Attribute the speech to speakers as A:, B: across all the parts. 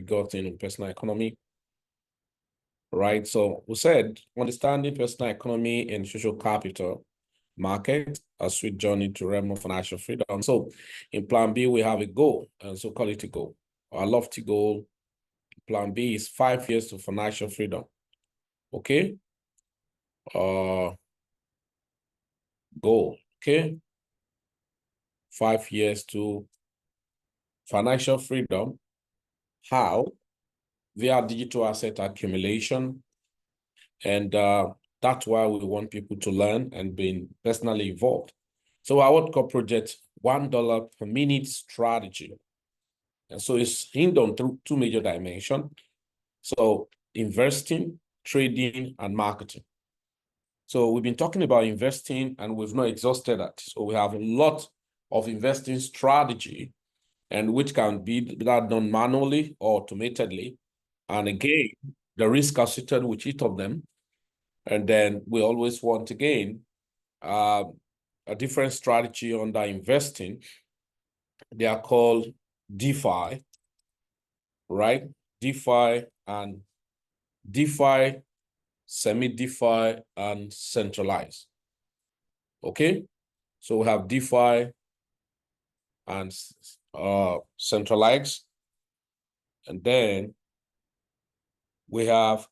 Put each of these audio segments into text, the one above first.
A: got in personal economy, right? So we said understanding personal economy and social capital market, a sweet journey to realm of financial freedom. So in plan B, we have a goal, and so call it a goal. Our lofty goal, plan B, is 5 years to financial freedom. Okay? Goal, okay? 5 years to financial freedom. How? Via digital asset accumulation. And that's why we want people to learn and be personally involved. So I would call project $1 per minute strategy. And so it's hinged on two major dimensions. So investing, trading, and marketing. So we've been talking about investing and we've not exhausted that. So we have a lot of investing strategy, and which can be done manually or automatedly. And again, the risk associated with each of them. And then we always want, again, a different strategy under investing. They are called DeFi, right? DeFi and DeFi, semi-DeFi, and centralized. Okay? So we have DeFi and centralized. And then we have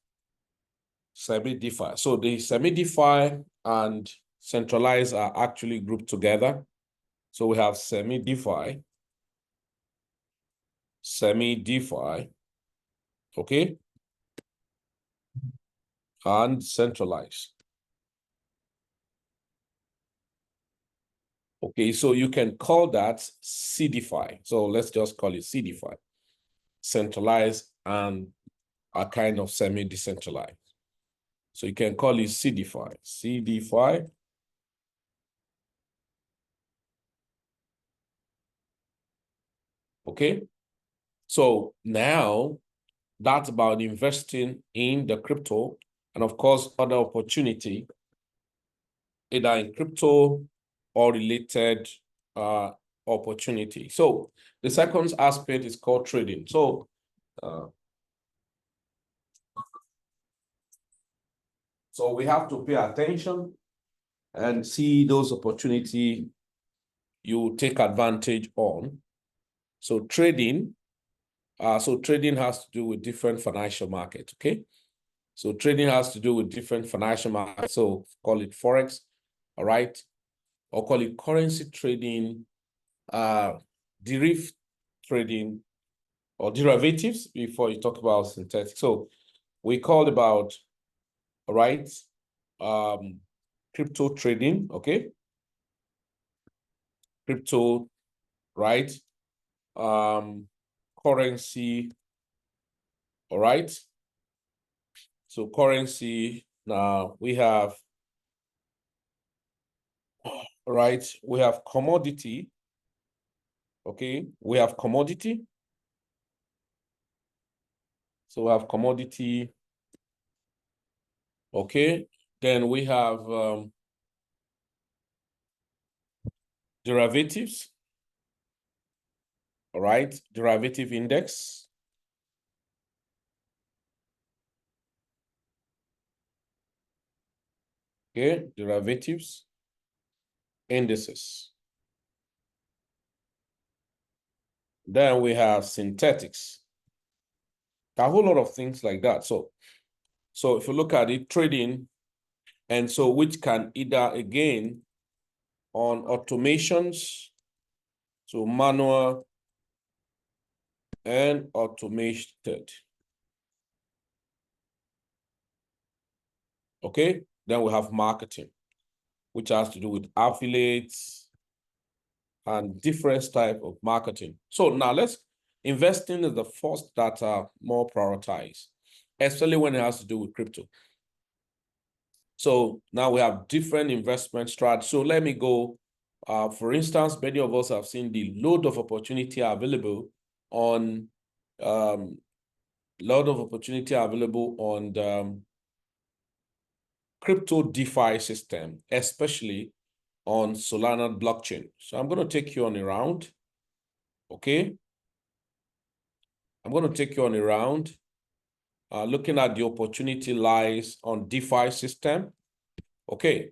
A: semi-DeFi. So the semi-DeFi and centralized are actually grouped together. So we have semi-DeFi, okay, and centralized. Okay, so you can call that CDFI. So let's just call it CDFI, centralized and a kind of semi-decentralized. So you can call it CDFI. Okay, so now that's about investing in the crypto and of course other opportunity, either in crypto or related opportunity. So the second aspect is called trading. So we have to pay attention and see those opportunity you take advantage on. So trading has to do with different financial markets, okay? So trading has to do with different financial markets. So call it Forex, all right? Or call it currency trading, derivative trading, or derivatives before you talk about synthetic. So we called about, all right, crypto trading, okay? Crypto, right? Currency, all right? So currency, now we have, right? We have commodity, okay? We have commodity. So we have commodity, okay? Then we have derivatives, all right? Derivative index. Okay, derivatives, indices. Then we have synthetics. A whole lot of things like that. So if you look at it, trading, and so which can either, again, on automations, so manual and automated. Okay, then we have marketing, which has to do with affiliates and different type of marketing. So now investing is the first that are more prioritized, especially when it has to do with crypto. So now we have different investment strategies. So let me go, for instance, many of us have seen the load of opportunity available on, the crypto DeFi system, especially on Solana blockchain. So I'm going to take you on a round, okay? I'm going to take you on a round, looking at the opportunity lies on DeFi system. Okay.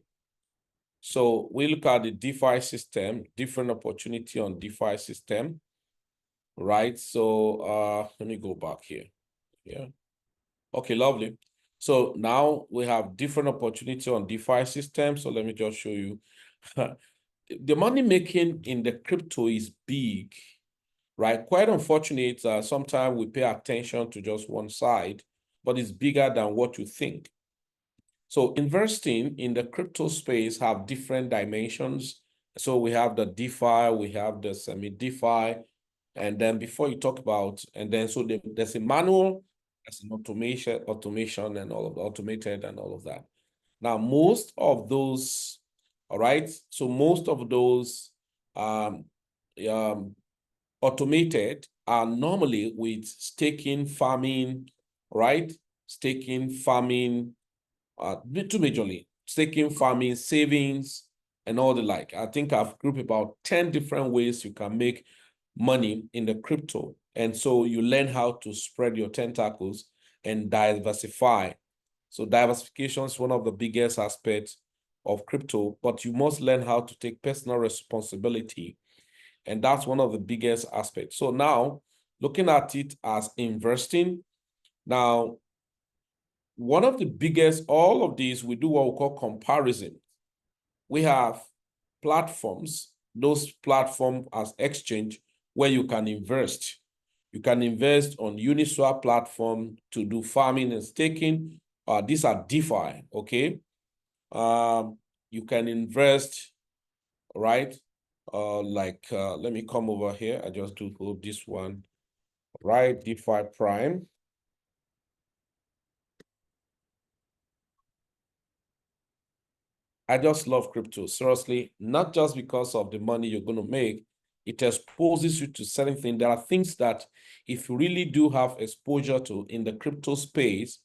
A: So we look at the DeFi system, different opportunity on DeFi system, right? So let me go back here. Yeah. Okay, lovely. So now we have different opportunity on DeFi system. So let me just show you. The money making in the crypto is big, right? Quite unfortunate. Sometimes we pay attention to just one side, but it's bigger than what you think. So investing in the crypto space have different dimensions. So we have the DeFi, we have the semi-DeFi, and then before you talk about, and then so there's a manual, there's an automation and all of the automated and all of that. Now, most of those, all right, so most of those um, automated are normally with staking, farming, right? Staking, farming, two majorly, staking, farming, savings, and all the like. I think I've grouped about 10 different ways you can make money in the crypto. And so you learn how to spread your tentacles and diversify. So diversification is one of the biggest aspects of crypto, but you must learn how to take personal responsibility. And that's one of the biggest aspects. So now, looking at it as investing, now, one of the biggest, all of these, we do what we call comparison. We have platforms, those platforms as exchange where you can invest. You can invest on Uniswap platform to do farming and staking. These are DeFi, okay? You can invest, right? Let me come over here. I just do this one, right? DeFi Prime. I just love crypto, seriously, not just because of the money you're going to make. It exposes you to certain things. There are things that if you really do have exposure to in the crypto space,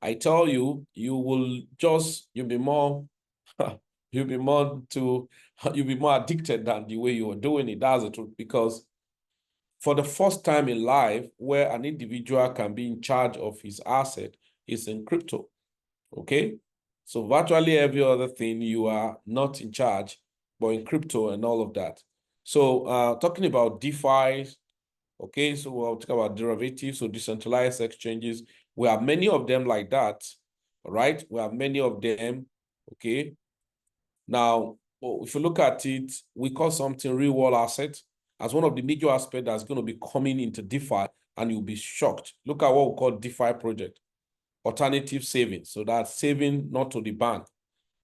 A: I tell you, you'll be more, you'll be more addicted than the way you are doing it. That's the truth. Because for the first time in life, where an individual can be in charge of his asset is in crypto. Okay. So virtually every other thing you are not in charge, but in crypto and all of that. So talking about DeFi, okay, so we'll talk about derivatives, so decentralized exchanges. We have many of them like that, all right? We have many of them, okay? Now, if you look at it, we call something real world asset as one of the major aspects that's going to be coming into DeFi, and you'll be shocked. Look at what we call DeFi project. Alternative savings. So that's saving not to the bank.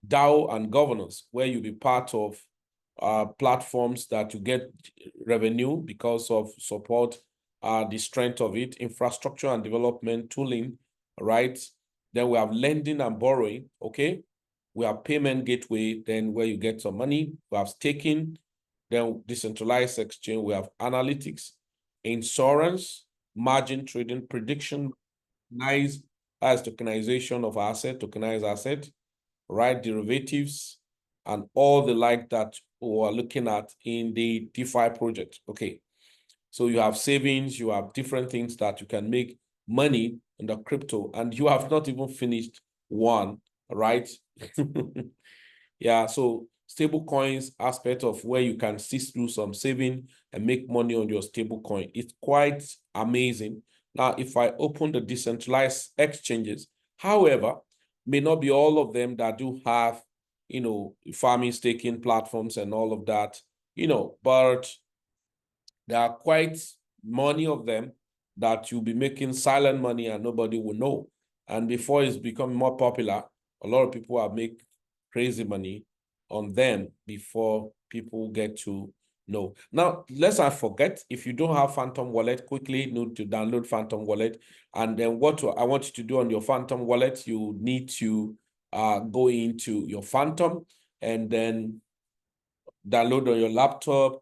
A: DAO and governance, where you'll be part of platforms that you get revenue because of support, the strength of it, infrastructure and development tooling, right? Then we have lending and borrowing, okay? We have payment gateway, then where you get some money. We have staking, then decentralized exchange. We have analytics, insurance, margin trading, prediction, nice as tokenization of asset, tokenized asset, right? Derivatives, and all the like that we are looking at in the DeFi project. Okay. So you have savings, you have different things that you can make money in the crypto, and you have not even finished one, right? Yeah, so stable coins aspect of where you can still do some saving and make money on your stable coin. It's quite amazing. Now, if I open the decentralized exchanges, however, may not be all of them that do have, farming, staking platforms and all of that, but there are quite many of them that you'll be making silent money and nobody will know. And before it's becoming more popular, a lot of people have made crazy money on them before people get to know. Now, let's not forget, if you don't have Phantom Wallet, quickly need to download Phantom Wallet. And then what I want you to do on your Phantom Wallet, you need to go into your Phantom and then download on your laptop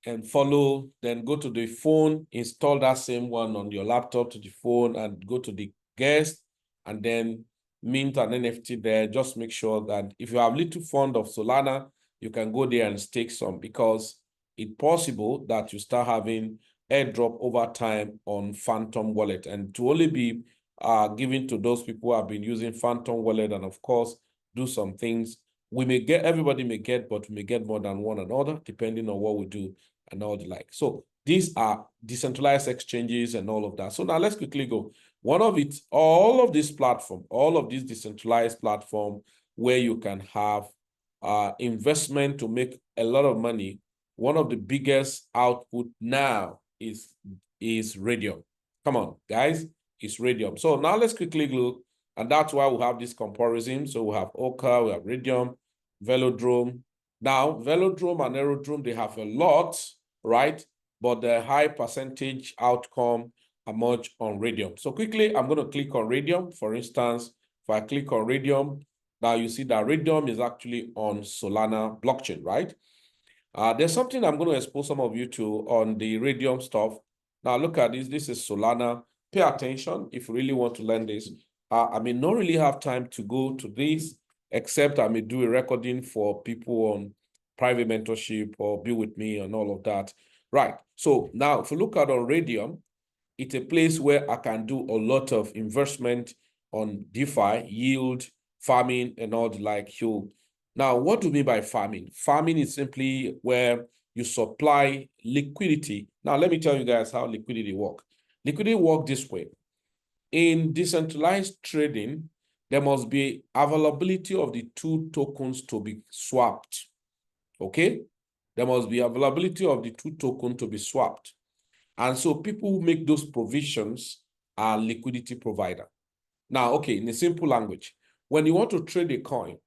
A: and follow, then go to the phone, install that same one on your laptop to the phone and go to the guest and then mint an NFT there. Just make sure that if you have little fund of Solana, you can go there and stake some because it's possible that you start having airdrop over time on Phantom Wallet, and to only be given to those people who have been using Phantom Wallet, and of course, do some things. We may get, everybody may get, but we may get more than one another, depending on what we do and all the like. So these are decentralized exchanges and all of that. So now let's quickly go. One of it, all of this platform, all of these decentralized platform where you can have investment to make a lot of money. One of the biggest output now is Radium. Come on, guys, it's Radium. So now let's quickly look, and that's why we have this comparison. So we have Oka, we have Radium, Velodrome. Now, Velodrome and Aerodrome, they have a lot, right? But the high percentage outcome are much on Radium. So quickly, I'm going to click on Radium. For instance, if I click on Radium, now you see that Radium is actually on Solana blockchain, right? There's something I'm going to expose some of you to on the Radium stuff. Now look at this. This is Solana. Pay attention if you really want to learn this. I may not really have time to go to this, except I may do a recording for people on private mentorship or be with me and all of that. Right. So now if you look at on Radium, it's a place where I can do a lot of investment on DeFi, yield, farming, and all the like. Now, what do we mean by farming? Farming is simply where you supply liquidity. Now, let me tell you guys how liquidity works. Liquidity works this way. In decentralized trading, there must be availability of the two tokens to be swapped. Okay? There must be availability of the two tokens to be swapped. And so people who make those provisions are liquidity provider. Now, okay, in a simple language, when you want to trade a coin,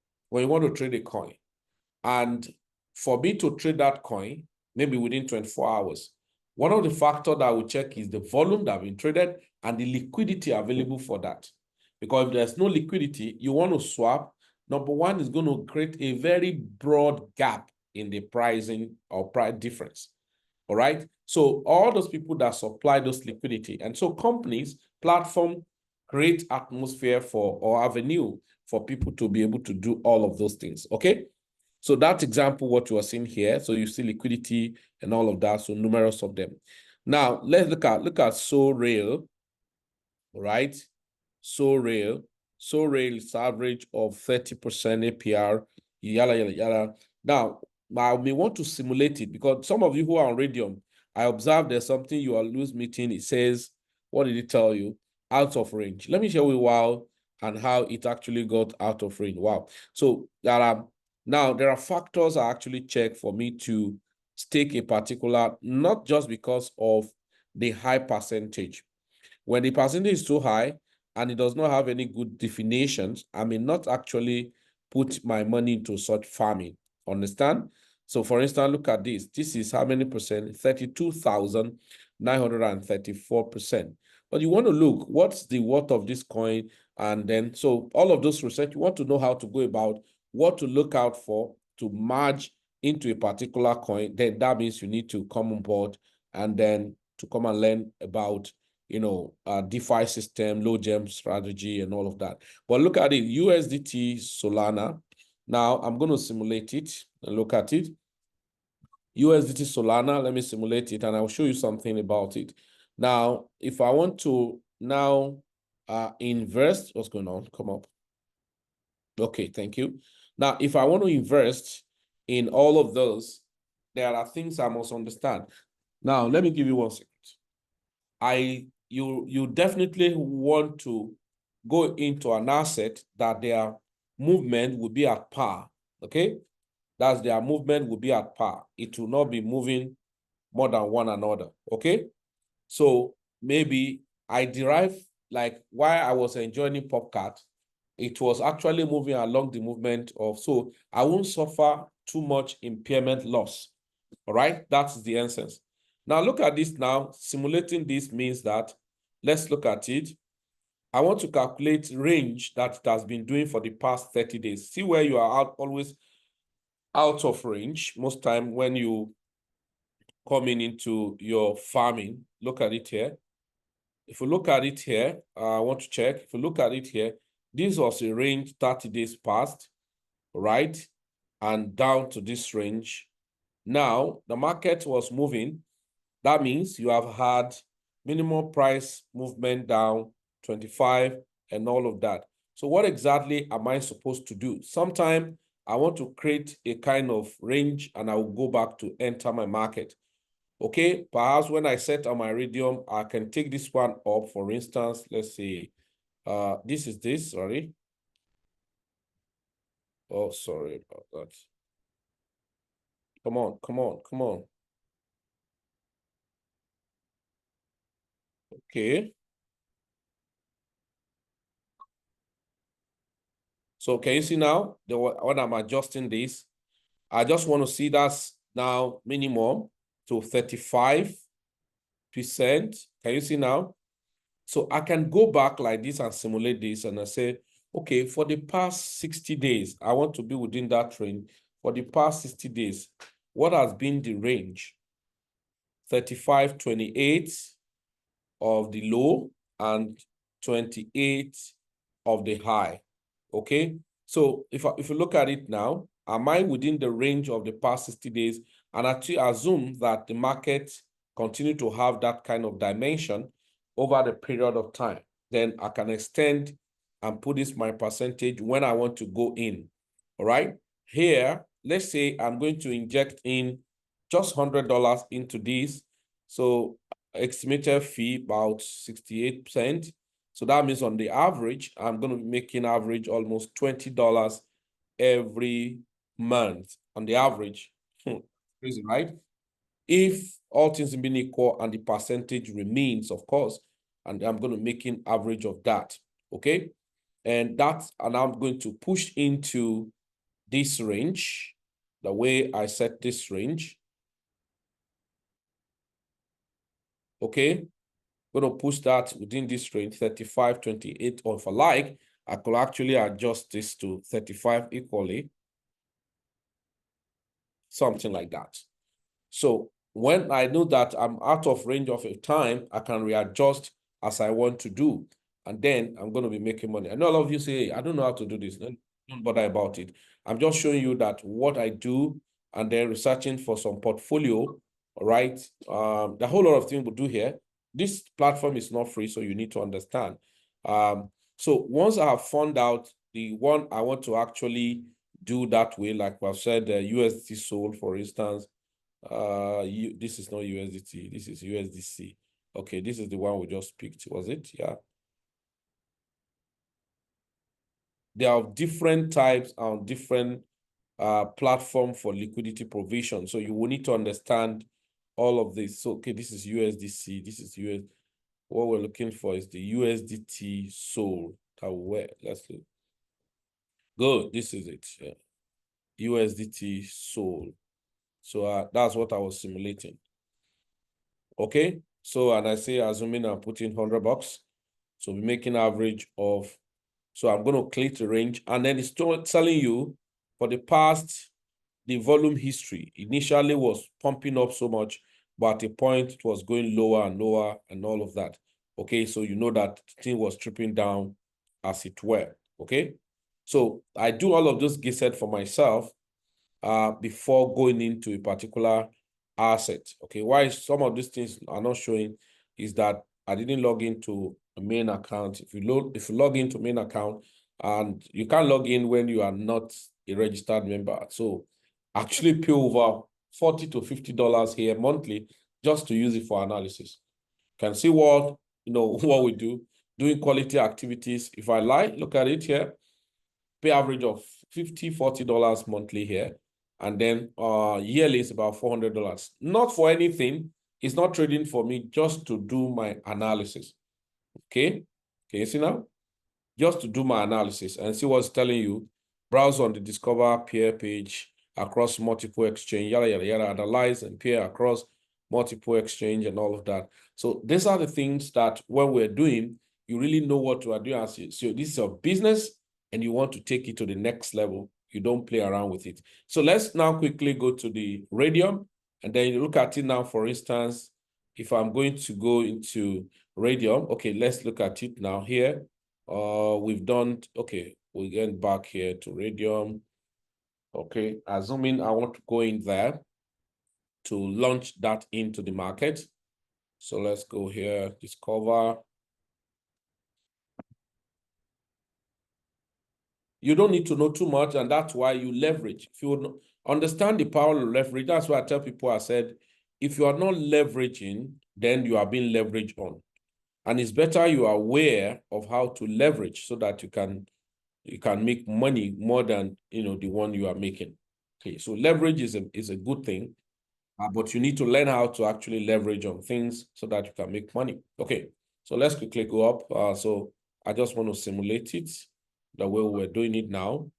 A: and for me to trade that coin, maybe within 24 hours, one of the factors that I will check is the volume that have been traded and the liquidity available for that. Because if there's no liquidity, you want to swap, number one is going to create a very broad gap in the pricing or price difference. All right. So all those people that supply those liquidity, and so companies, platform, create atmosphere for or avenue for people to be able to do all of those things. Okay. So that's example what you are seeing here. So you see liquidity and all of that. So numerous of them. Now let's look at SoRail, right? SoRail is average of 30% APR. Yada yada yada. Now I may want to simulate it because some of you who are on Radium, I observed there's something you are loose meeting. It says, what did it tell you? Out of range. Let me show you wow and how it actually got out of range. Wow. So now there are factors I actually check for me to stake a particular, not just because of the high percentage. When the percentage is too high and it does not have any good definitions, I may not actually put my money into such farming. Understand? So for instance, look at this. This is how many percent? 32,934%. But you want to look, what's the worth of this coin? And then, so all of those research, you want to know how to go about what to look out for to merge into a particular coin. Then that means you need to come on board and then to come and learn about, DeFi system, low gem strategy, and all of that. But look at it, USDT Solana. Now I'm going to simulate it and look at it. USDT Solana, let me simulate it and I'll show you something about it. Now, if I want to now invest, what's going on? Come up. Okay, thank you. Now, if I want to invest in all of those, there are things I must understand. Now, let me give you 1 second. You definitely want to go into an asset that their movement will be at par. Okay, that's their movement will be at par. It will not be moving more than one another. Okay, so maybe I derive like why I was enjoying PopCat. It was actually moving along the movement of, so I won't suffer too much impairment loss. All right, that's the essence. Now look at this now. Simulating this means that, let's look at it. I want to calculate range that it has been doing for the past 30 days. See where you are always out of range. Most time when you coming into your farming, look at it here. If you look at it here, I want to check. If you look at it here, this was a range 30 days past, right? And down to this range. Now, the market was moving That means you have had minimum price movement down 25 and all of that. So what exactly am I supposed to do? Sometime I want to create a kind of range and I will go back to enter my market. Okay, perhaps when I set on my Iridium, I can take this one up. For instance, let's see, this is this, sorry. Oh, sorry about that. Come on, come on, come on. Okay. So can you see now, when I'm adjusting this, I just want to see that's now minimum to 35%. Can you see now? So I can go back like this and simulate this and I say, okay, for the past 60 days, I want to be within that range. For the past 60 days, what has been the range? 35.28 of the low and 28 of the high. Okay, so if you look at it now, am I within the range of the past 60 days? And actually assume that the market continue to have that kind of dimension over the period of time. Then I can extend and put this my percentage when I want to go in. All right. Here, let's say I'm going to inject in just $100 into this. So estimated fee about 68%. So that means on the average, I'm going to be making average almost $20 every month on the average. Crazy, right? If all things being equal and the percentage remains, of course, and I'm going to make an average of that. Okay. And I'm going to push into this range, the way I set this range. Okay. Going to push that within this range, 35.28, or if I like, I could actually adjust this to 35 equally, something like that. So when I know that I'm out of range of a time, I can readjust as I want to do. And then I'm going to be making money. I know a lot of you say, hey, I don't know how to do this. Don't bother about it. I'm just showing you that what I do and then researching for some portfolio, all right? The whole lot of things we do here. This platform is not free, so you need to understand. So once I have found out the one I want to actually do that way, like I've said, USD sold, for instance, this is not USDT, this is USDC. Okay, this is the one we just picked, was it? Yeah. There are different types and different platform for liquidity provision. So you will need to understand all of this. So, okay, this is USDC, this is US. What we're looking for is the USDT sold. Let's look. Good, this is it. Yeah. USDT sold. So that's what I was simulating. Okay, so and I say assuming I'm putting $100, so we're making average of, so I'm going to click the range, and then it's telling you for the past, the volume history initially was pumping up so much, but at a point it was going lower and lower and all of that. Okay, so you know that the thing was tripping down as it were. Okay, so I do all of those get for myself before going into a particular asset. Okay, why some of these things are not showing is that I didn't log into a main account. If you log into main account, and you can't log in when you are not a registered member. So actually pay over $40 to $50 here monthly just to use it for analysis. Can see what what we do, doing quality activities. If I like, look at it here, pay average of $50, $40 monthly here. And then yearly is about $400. Not for anything. It's not trading for me, just to do my analysis. Okay. Can you see now? Just to do my analysis and see what's telling you. Browse on the Discover Peer page across multiple exchange, yada, yada, yada, analyze and peer across multiple exchange and all of that. So these are the things that when we're doing, you really know what you are doing. So this is your business and you want to take it to the next level. You don't play around with it. So let's now quickly go to the Radium, and then you look at it now. For instance, if I'm going to go into Radium, okay, let's look at it now here. We've done, okay, we'll get back here to Radium. Okay, assuming I want to go in there to launch that into the market. So let's go here, discover. You don't need to know too much, and that's why you leverage. If you understand the power of leverage, that's why I tell people, I said, if you are not leveraging, then you are being leveraged on. And it's better you are aware of how to leverage so that you can make money more than the one you are making. Okay, so leverage is a good thing, but you need to learn how to actually leverage on things so that you can make money. Okay, so let's quickly go up. So I just want to simulate it the way we're doing it now.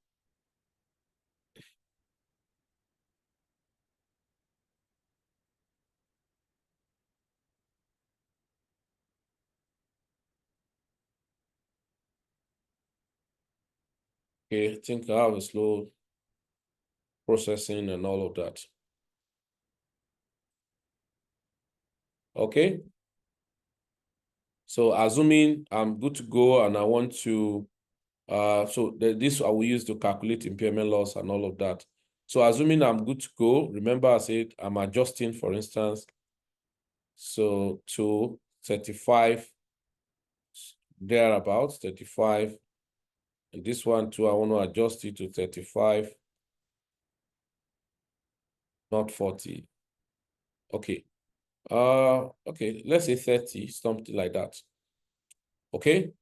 A: Okay, I think I have a slow processing and all of that. Okay. So assuming I'm good to go and I want to, this I will use to calculate impairment loss and all of that. So assuming I'm good to go, remember I said I'm adjusting, for instance, so to 35, thereabouts, 35. And this one too, I want to adjust it to 35, not 40. Okay. Okay, let's say 30, something like that. Okay.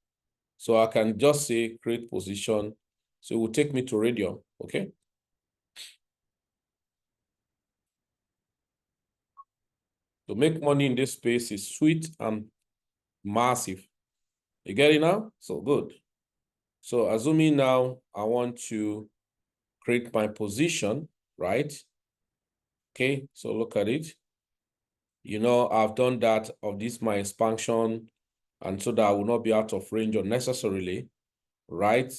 A: So I can just say create position. So it will take me to Radium. Okay. To make money in this space is sweet and massive. You get it now? So good. So assuming now I want to create my position, right? Okay, so look at it. I've done that of this my expansion, and so that I will not be out of range unnecessarily, right?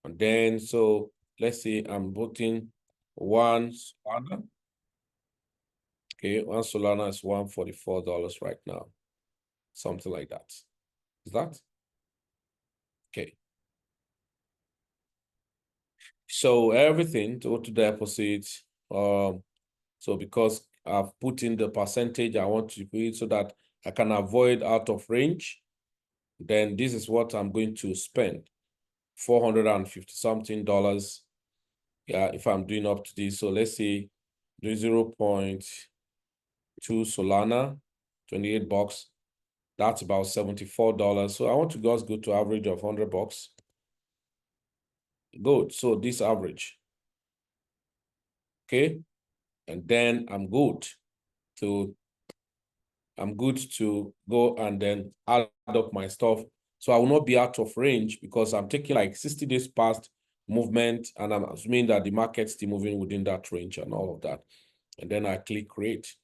A: And then, so let's say I'm putting one Solana. Okay, one Solana is $144 right now. Something like that. Is that? Okay. So everything to deposit, so because I've put in the percentage I want to put it so that I can avoid out of range, then this is what I'm going to spend. $450 something. Yeah, if I'm doing up to this. So let's say do 0.2 Solana, 28 bucks. That's about $74. So I want to just go to average of 100 bucks. Good. So this average. Okay. And then I'm good to go and then add up my stuff. So I will not be out of range because I'm taking like 60 days past movement, and I'm assuming that the market's still moving within that range and all of that. And then I click create.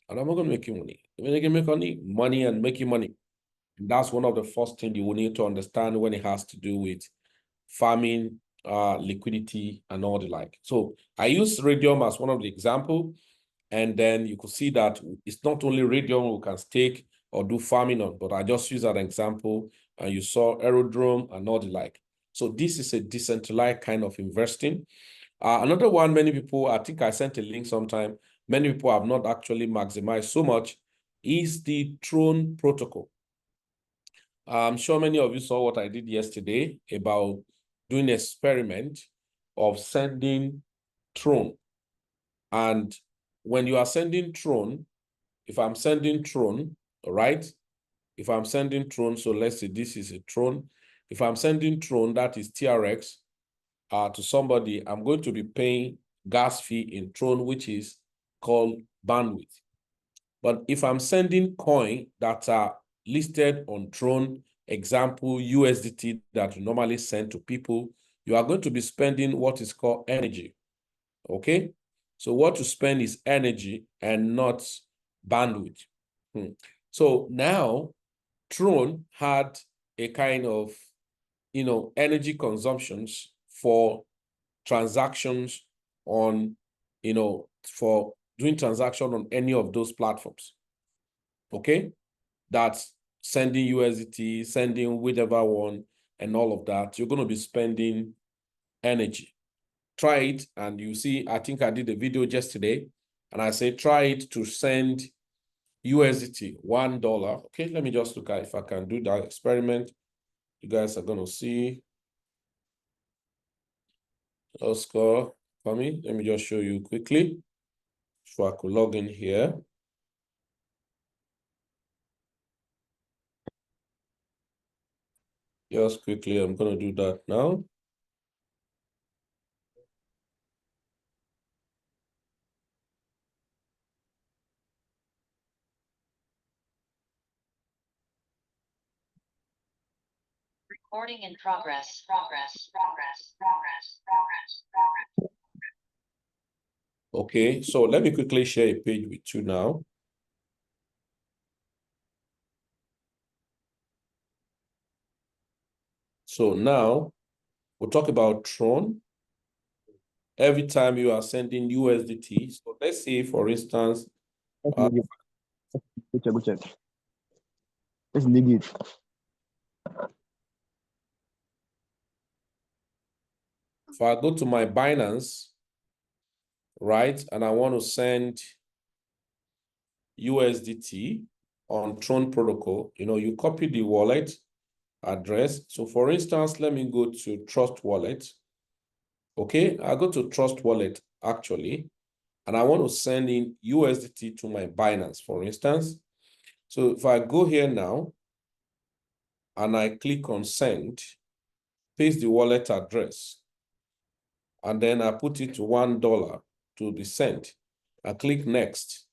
A: And I'm not going to make you money. When you can make money and making money. And that's one of the first things you will need to understand when it has to do with farming, liquidity, and all the like. So I use Radium as one of the example. And then you could see that it's not only Radium we can stake or do farming on, but I just use that example, and you saw Aerodrome and all the like. So this is a decentralized kind of investing. Another one, many people, I think I sent a link sometime, many people have not actually maximized so much, is the Tron protocol. I'm sure many of you saw what I did yesterday about doing an experiment of sending Tron. And when you are sending Tron, if I'm sending Tron, all right? If I'm sending Tron, so let's say this is a Tron. If I'm sending Tron, that is TRX, to somebody, I'm going to be paying gas fee in Tron, which is called bandwidth. But if I'm sending coin that are listed on Tron, example, USDT that you normally send to people, you are going to be spending what is called energy, okay? So what you spend is energy and not bandwidth. So now Tron had a kind of, energy consumptions for transactions on, for doing transaction on any of those platforms. Okay, that's sending USDT, sending whichever one, and all of that. You're going to be spending energy. Try it, and you see, I think I did a video yesterday, and I said, try it to send USDT, $1. Okay, let me just look at if I can do that experiment. You guys are going to see. Score for me. Let me just show you quickly. So I could log in here. Just quickly, I'm going to do that now.
B: Recording in progress.
A: Okay, so let me quickly share a page with you now. So now we'll talk about Tron. Every time you are sending USDT, so let's say, for instance,
C: Go check. Let's dig it.
A: if I go to my Binance, right, and I want to send USDT on Tron protocol, you copy the wallet address. So for instance, let me go to Trust Wallet. Okay, I go to Trust Wallet actually, and I want to send in USDT to my Binance, for instance. So if I go here now and I click on send, paste the wallet address, and then I put it to $1 to be sent. I click next.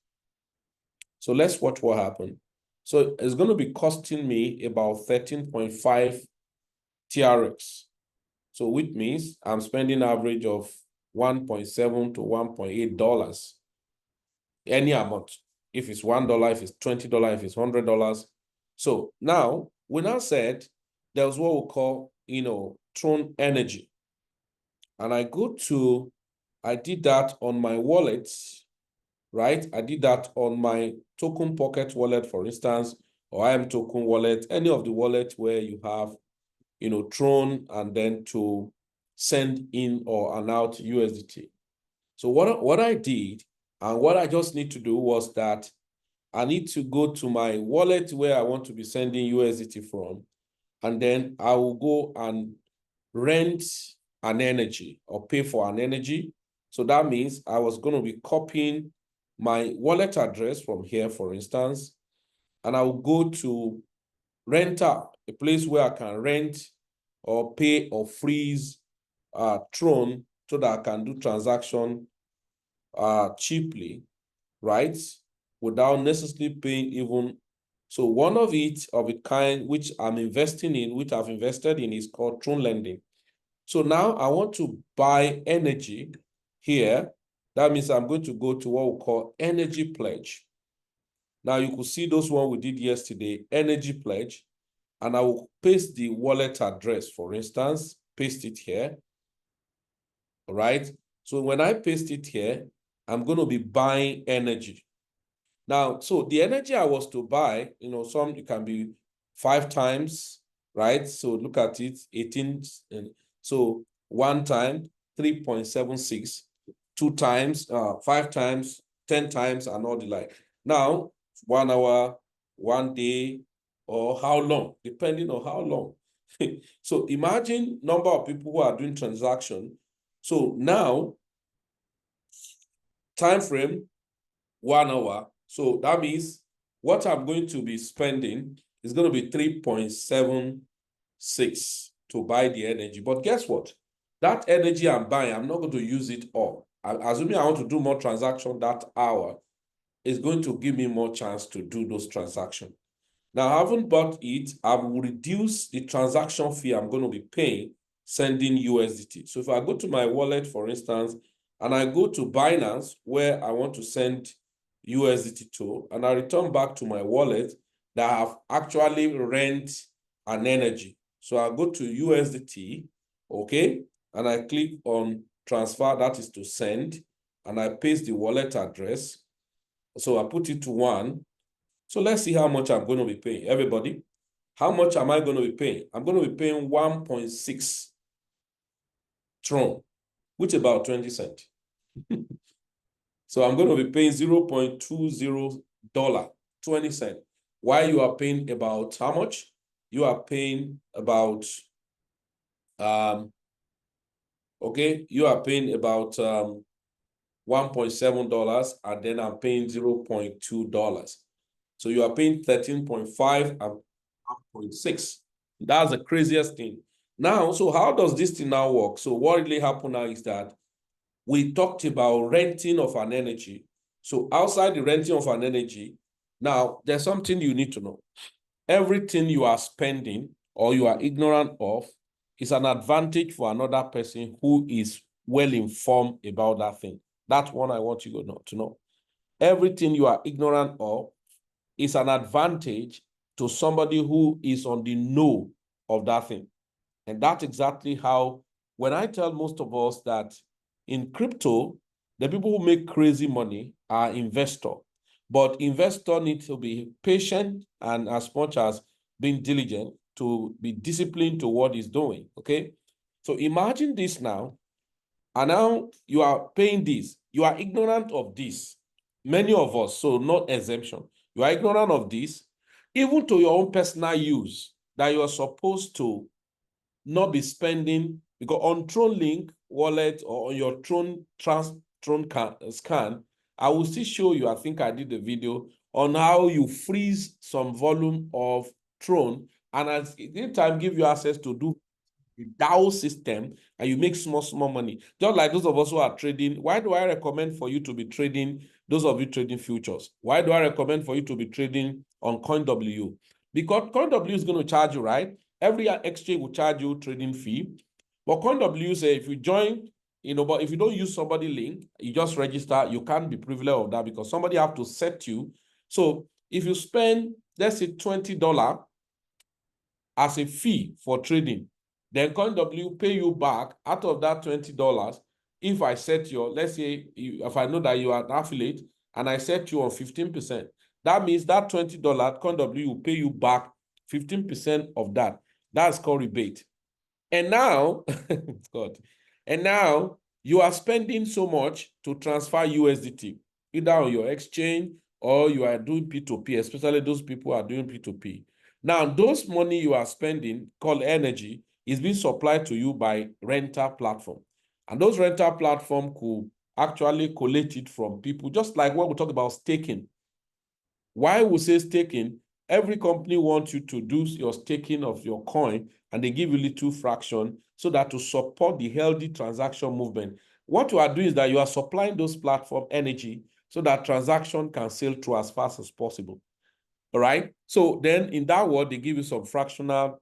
A: So let's watch what happened. So it's going to be costing me about 13.5 TRX. So which means I'm spending average of $1.7 to $1.8. Any amount. If it's $1, if it's $20, if it's $100. So now, we now said there was what we call, Tron Energy. And I did that on my wallet, right? I did that on my Token Pocket wallet, for instance, or IM Token wallet, any of the wallet where you have, Tron, and then to send in or out USDT. So what I did, and what I just need to do was that I need to go to my wallet where I want to be sending USDT from, and then I will go and rent an energy or pay for an energy. So that means I was going to be copying my wallet address from here, for instance, and I will go to renter, a place where I can rent or pay or freeze Tron so that I can do transaction cheaply, right? Without necessarily paying even. So one of a kind, which I'm investing in, which I've invested in, is called Tron lending. So now I want to buy energy here. That means I'm going to go to what we call energy pledge. Now you could see those one we did yesterday, energy pledge, and I will paste the wallet address, for instance, paste it here. All right. So when I paste it here, I'm going to be buying energy. Now, so the energy I was to buy, some it can be 5 times, right? So look at it, 18. So 1 time, 3.76, 2 times, 5 times, 10 times, and all the like. Now, 1 hour, 1 day, or how long, depending on how long. So imagine number of people who are doing transaction. So now, time frame, 1 hour. So that means what I'm going to be spending is going to be 3.76 to buy the energy. But guess what? That energy I'm buying, I'm not going to use it all. Assuming I want to do more transaction that hour, is going to give me more chance to do those transactions. Now, I haven't bought it. I will reduce the transaction fee I'm going to be paying sending USDT. So if I go to my wallet, for instance, and I go to Binance where I want to send USDT to, and I return back to my wallet that I have actually rent an energy. So I go to USDT, okay, and I click on transfer, that is to send, and I paste the wallet address. So I put it to 1. So let's see how much I'm going to be paying. Everybody, how much am I going to be paying? I'm going to be paying 1.6 Tron, which is about 20 cents. So I'm going to be paying $0.20 20 cents. Why you are paying about how much? You are paying about okay, you are paying about $1.7 and then I'm paying $0.2. So you are paying 13.5 and 1.6. That's the craziest thing. Now, so how does this thing now work? So what really happened now is that we talked about renting of an energy. So outside the renting of an energy, now there's something you need to know. Everything you are spending or you are ignorant of is an advantage for another person who is well informed about that thing. That's one I want you to know. Everything you are ignorant of is an advantage to somebody who is on the know of that thing. And that's exactly how, when I tell most of us that in crypto, the people who make crazy money are investors. But investor need to be patient and as much as being diligent to be disciplined to what he's doing, okay? So imagine this now, and now you are paying this. You are ignorant of this. Many of us, so not exemption. You are ignorant of this, even to your own personal use, that you are supposed to not be spending, because on Tron Link wallet or on your Tron scan, I will still show you, I think I did a video on how you freeze some volume of Tron and at the same time give you access to do the DAO system and you make small money. Just like those of us who are trading, why do I recommend for you to be trading, those of you trading futures? Why do I recommend for you to be trading on CoinW? Because CoinW is going to charge you, right? Every exchange will charge you trading fee. But CoinW say if you join, but if you don't use somebody link, you just register, you can't be privileged of that because somebody have to set you. So if you spend, let's say $20 as a fee for trading, then CoinW pay you back out of that $20. If I set your, let's say, if I know that you are an affiliate and I set you on 15%, that means that $20, CoinW will pay you back 15% of that. That's called rebate. And now, God, and now you are spending so much to transfer USDT, either on your exchange or you are doing P2P, especially those people who are doing P2P. Now, those money you are spending, called energy, is being supplied to you by rental platform. And those rental platform could actually collect it from people, just like when we talk about staking. Why we say staking? Every company wants you to do your staking of your coin, and they give you little fraction so that to support the healthy transaction movement. What you are doing is that you are supplying those platform energy so that transaction can sail through as fast as possible. All right. So then in that world, they give you some fractional,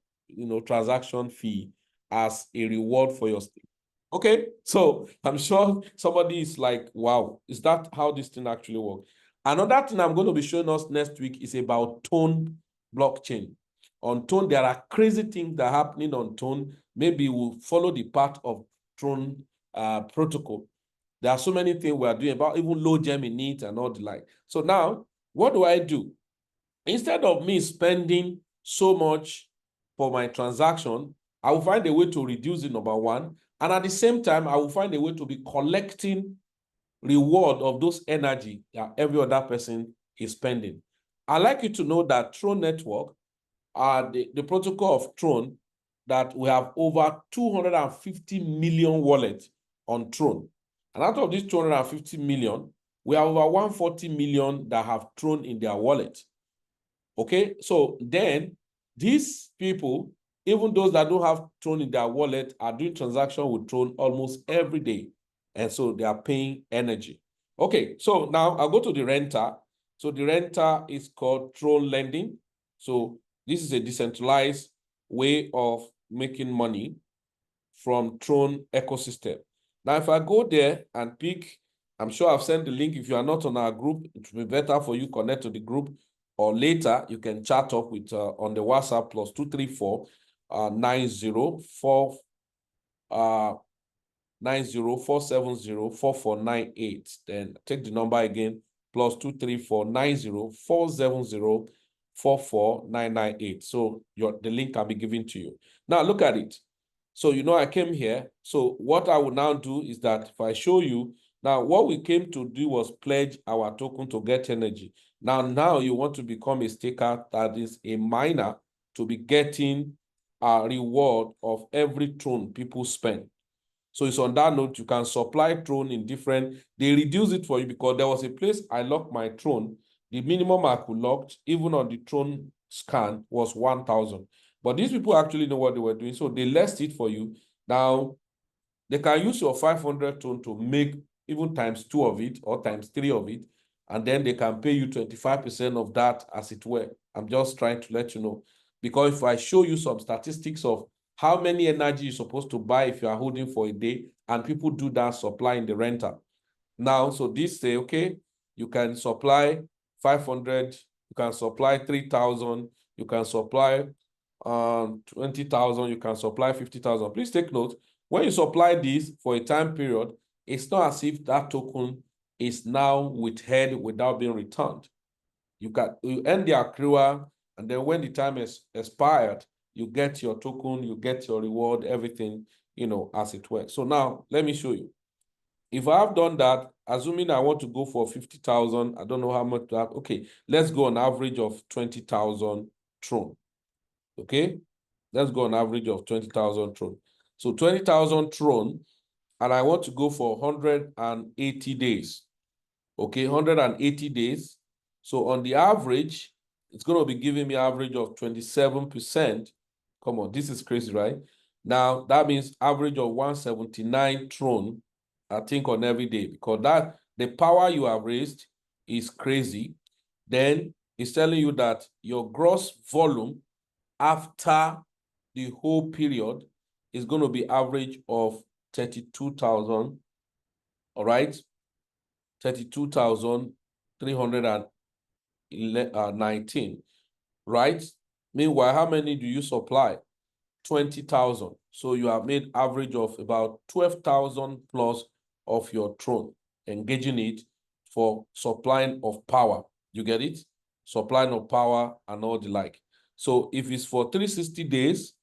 A: transaction fee as a reward for your stake. Okay. So I'm sure somebody is like, wow, is that how this thing actually works? Another thing I'm going to be showing us next week is about Tron blockchain. On Tron, there are crazy things that are happening on Tron. Maybe we'll follow the path of Tron protocol. There are so many things we are doing about even low gem in it and all the like. So now, what do I do? Instead of me spending so much for my transaction, I will find a way to reduce it, number one. And at the same time, I will find a way to be collecting reward of those energy that every other person is spending. I'd like you to know that Tron Network, the protocol of Tron, that we have over 250 million wallets on Tron. And out of these 250 million, we have over 140 million that have Tron in their wallet. Okay, so then these people, even those that don't have Tron in their wallet, are doing transaction with Tron almost every day. And so they are paying energy. Okay, so now I'll go to the renter. So the renter is called Tron lending. So this is a decentralized way of making money from Tron ecosystem. Now, if I go there and pick, I'm sure I've sent the link. If you are not on our group, it will be better for you connect to the group, or later you can chat up with on the WhatsApp +234 90 470 4498. Then take the number again, +234 90 470 44998. So the link can be given to you. Now look at it. So I came here. So what I will now do is that if I show you, now what we came to do was pledge our token to get energy. Now you want to become a staker, that is a miner, to be getting a reward of every Tron people spend. So it's on that note, you can supply Tron in different, they reduce it for you because there was a place I locked my Tron. The minimum I could lock, even on the Tron scan, was 1,000. But these people actually know what they were doing. So they less it for you. Now, they can use your 500 Tron to make even ×2 of it or ×3 of it. And then they can pay you 25% of that, as it were. I'm just trying to let you know. Because if I show you some statistics of how many energy you're supposed to buy if you are holding for a day, and people do that supply in the rental. Now, so this say, okay, you can supply 500, you can supply 3,000, you can supply 20,000, you can supply 50,000. Please take note, when you supply this for a time period, it's not as if that token is now withheld without being returned. You end the accrual, and then when the time is expired, you get your token, you get your reward, everything, as it were. So now, let me show you. If I have done that, assuming I want to go for 50,000, I don't know how much that, okay, let's go on average of 20,000 Tron. Okay, let's go on average of 20,000 Tron. So 20,000 Tron, and I want to go for 180 days. Okay, 180 days. So on the average, it's going to be giving me average of 27%. Come on, this is crazy, right? Now, that means average of 179 Tron, I think, on every day, because the power you have raised is crazy. Then it's telling you that your gross volume after the whole period is going to be average of 32,000, all right? 32,319, right? Meanwhile, how many do you supply? 20,000. So you have made average of about 12,000 plus of your Tron, engaging it for supplying of power. You get it? Supplying of power and all the like. So if it's for 360 days,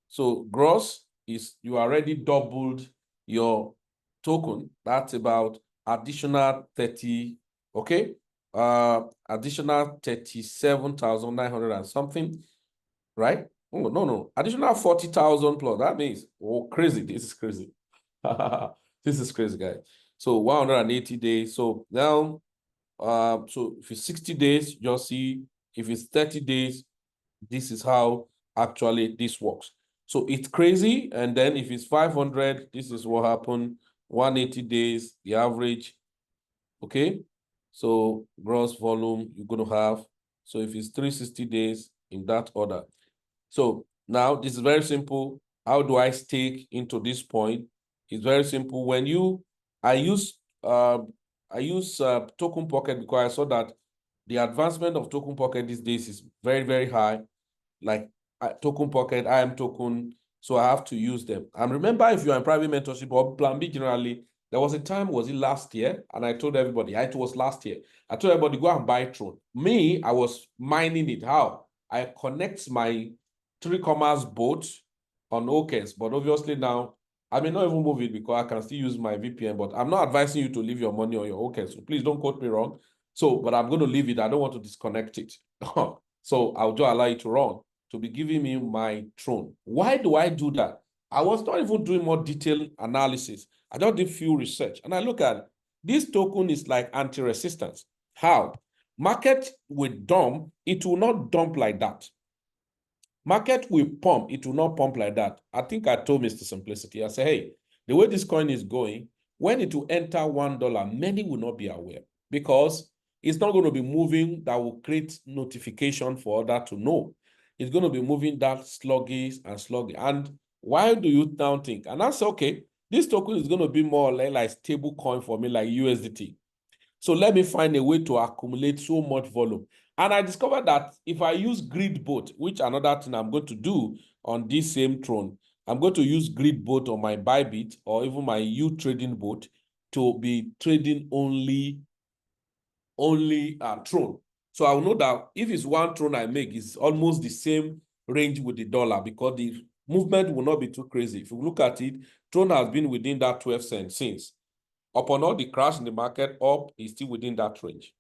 A: so gross is you already doubled your token. That's about additional 30, okay? Additional 37,900 and something, right? Oh, no. Additional 40,000 plus. That means, oh, crazy. This is crazy. This is crazy, guys. So 180 days. So now, so if it's 60 days, you'll see. If it's 30 days, this is how actually this works. So it's crazy. And then if it's 500, this is what happened. 180 days, the average. Okay. So gross volume you're going to have. So if it's 360 days in that order. So now this is very simple. How do I stake into this point? It's very simple. I use Token Pocket because I saw that the advancement of Token Pocket these days is very, very high. Like Token Pocket, IM Token, so I have to use them. And remember, if you're in private mentorship or Plan B generally, there was a time, was it last year? And I told everybody, it was last year. I told everybody, go and buy Tron. Me, I was mining it. How? I connect my 3-commas boat on OKS, but obviously now, I may not even move it because I can still use my VPN, but I'm not advising you to leave your money on your OKS, so please don't quote me wrong. So, but I'm going to leave it. I don't want to disconnect it. So I'll just allow it to run, to be giving me my Tron. Why do I do that? I was not even doing more detailed analysis. I just did few research. And I look at it. This token is like anti-resistance. How? Market will dump. It will not dump like that. Market will pump. It will not pump like that. I think I told Mr. Simplicity, I said, hey, the way this coin is going, when it will enter $1, many will not be aware because it's not going to be moving that will create notification for others to know. It's going to be moving that sluggish and sluggish. And why do you now think? And I said, okay, this token is going to be more or less like stable coin for me, like USDT. So let me find a way to accumulate so much volume. And I discovered that if I use grid bot, which another thing I'm going to do on this same Tron, I'm going to use grid bot on my Bybit or even my U trading bot to be trading only Tron. So I'll know that if it's one Tron I make, it's almost the same range with the dollar because the movement will not be too crazy. If you look at it, Tron has been within that 12 cents since. Upon all the crash in the market, up is still within that range.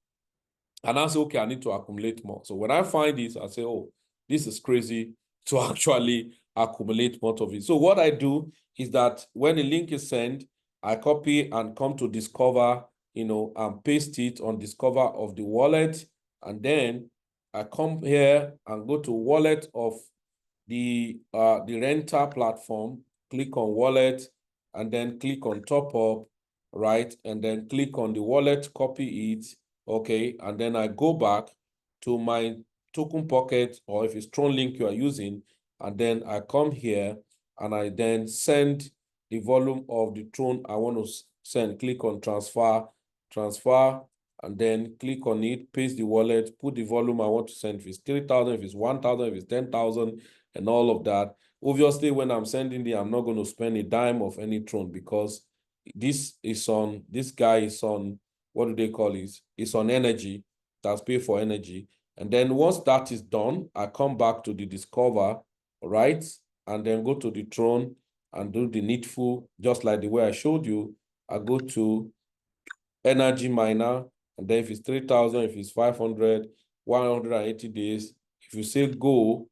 A: And I say, okay, I need to accumulate more. So when I find this, I say, oh, this is crazy to actually accumulate more of it. So what I do is that when the link is sent, I copy and come to Discover, and paste it on Discover of the wallet. And then I come here and go to wallet of the renter platform, click on wallet, and then click on top up, right? And then click on the wallet, copy it, okay? And then I go back to my token pocket, or if it's Tron link you are using, and then I come here and I then send the volume of the Tron I want to send. Click on transfer, and then click on it, paste the wallet, put the volume I want to send. If it's 3,000, if it's 1,000, if it's 10,000, and all of that. Obviously, when I'm sending it, I'm not going to spend a dime of any Tron, because this guy is on, what do they call it? It's on energy. That's paid for energy. And then once that is done, I come back to the Discover, right? And then go to the Tron and do the needful, just like the way I showed you. I go to energy miner, and then if it's 3,000, if it's 500, 180 days, if you say go,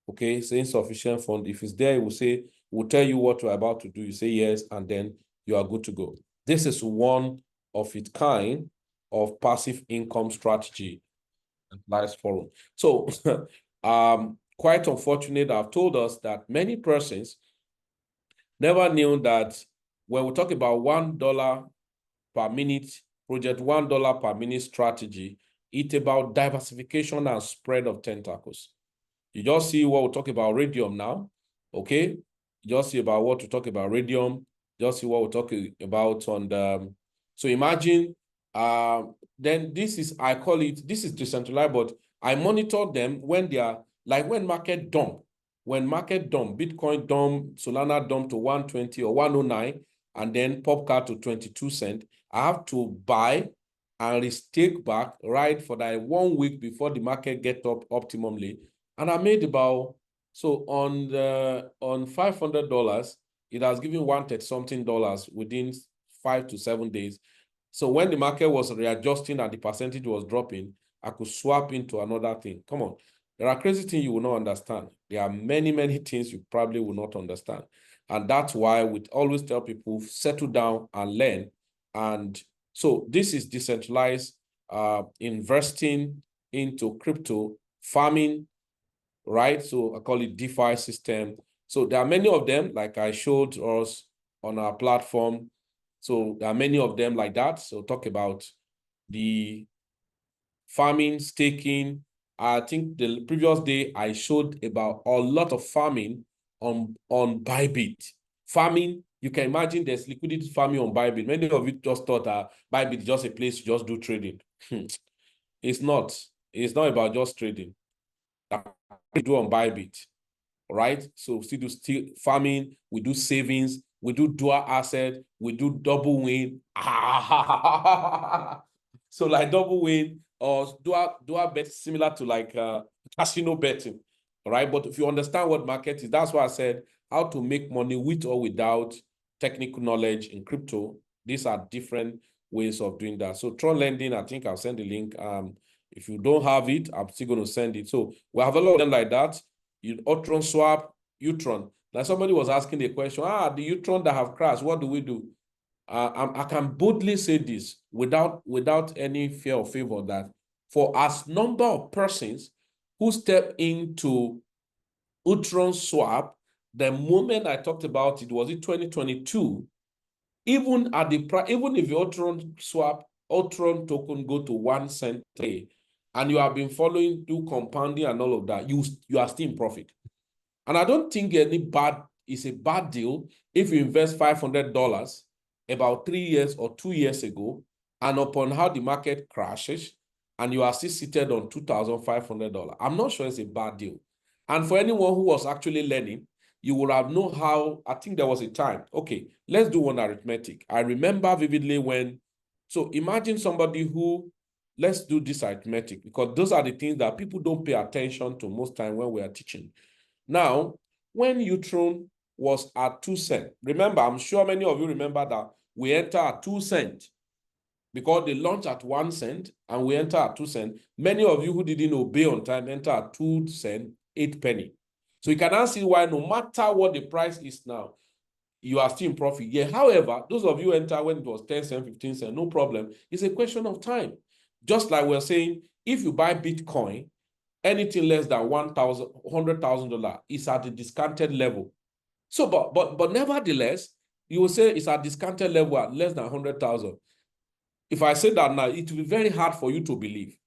A: okay, say insufficient fund, if it's there, it will say, we'll tell you what you're about to do. You say yes, and then you are good to go. This is one of its kind of passive income strategy, Centralized Forum. So, quite unfortunate, I've told us that many persons never knew that when we talk about $1 per minute project, $1 per minute strategy, it's about diversification and spread of tentacles. You just see what we talk about radium now, okay? You just see about what we talk about radium. Just see what we're talking about on the. So imagine, then this is, I call it, this is decentralized, but I monitor them when they are, like when market dump, Bitcoin dump, Solana dump to 120 or 109, and then Popcar to 22 cents. I have to buy and restake back right for that 1 week before the market get up optimally. And I made about, so on $500, it has given $130-something within 5 to 7 days. So when the market was readjusting and the percentage was dropping, I could swap into another thing. Come on. There are crazy things you will not understand. There are many, many things you probably will not understand. And that's why we always tell people, settle down and learn. And so this is decentralized investing into crypto, farming, right? So I call it DeFi system. So there are many of them, like I showed us on our platform. So there are many of them like that. So talk about the farming, staking. I think the previous day I showed about a lot of farming on Bybit. Farming, you can imagine there's liquidity farming on Bybit. Many of you just thought Bybit is just a place to just do trading. It's not. It's not about just trading. We do on Bybit, right? So we still farming, we do savings, we do dual asset, we do double win. So like double win or dual bet, similar to like casino betting, right? But if you understand what market is, that's why I said how to make money with or without technical knowledge in crypto. These are different ways of doing that. So Tron lending, I think I'll send the link. If you don't have it, I'm still going to send it. So we have a lot of them like that. Tron swap, Utron. Like somebody was asking the question, the Utron that have crashed, what do we do? I can boldly say this without any fear or favor, that for as number of persons who step into Utron swap, the moment I talked about it, was it 2022, even at the price, even if your Tron swap, Tron token go to 1 cent today, and you have been following, do compounding and all of that, you are still in profit. And I don't think it's a bad deal if you invest $500 about 3 years or 2 years ago, and upon how the market crashes, and you are still seated on $2,500. I'm not sure it's a bad deal. And for anyone who was actually learning, you will have known how, I think there was a time, okay, let's do one arithmetic. I remember vividly when, so imagine somebody who, let's do this arithmetic, because those are the things that people don't pay attention to most time when we are teaching. Now, when Utron was at 2 cents, remember, I'm sure many of you remember that we entered at 2 cents. because they launch at 1 cent and we enter at 2 cents. Many of you who didn't obey on time enter at 2 cents, 8 penny. So you can now see why no matter what the price is now, you are still in profit. Yeah. However, those of you enter when it was 10 cents, 15 cents, no problem. It's a question of time. Just like we're saying, if you buy Bitcoin, anything less than $100,000 is at a discounted level. So, but nevertheless, you will say it's at discounted level at less than 100,000. If I say that now, it will be very hard for you to believe.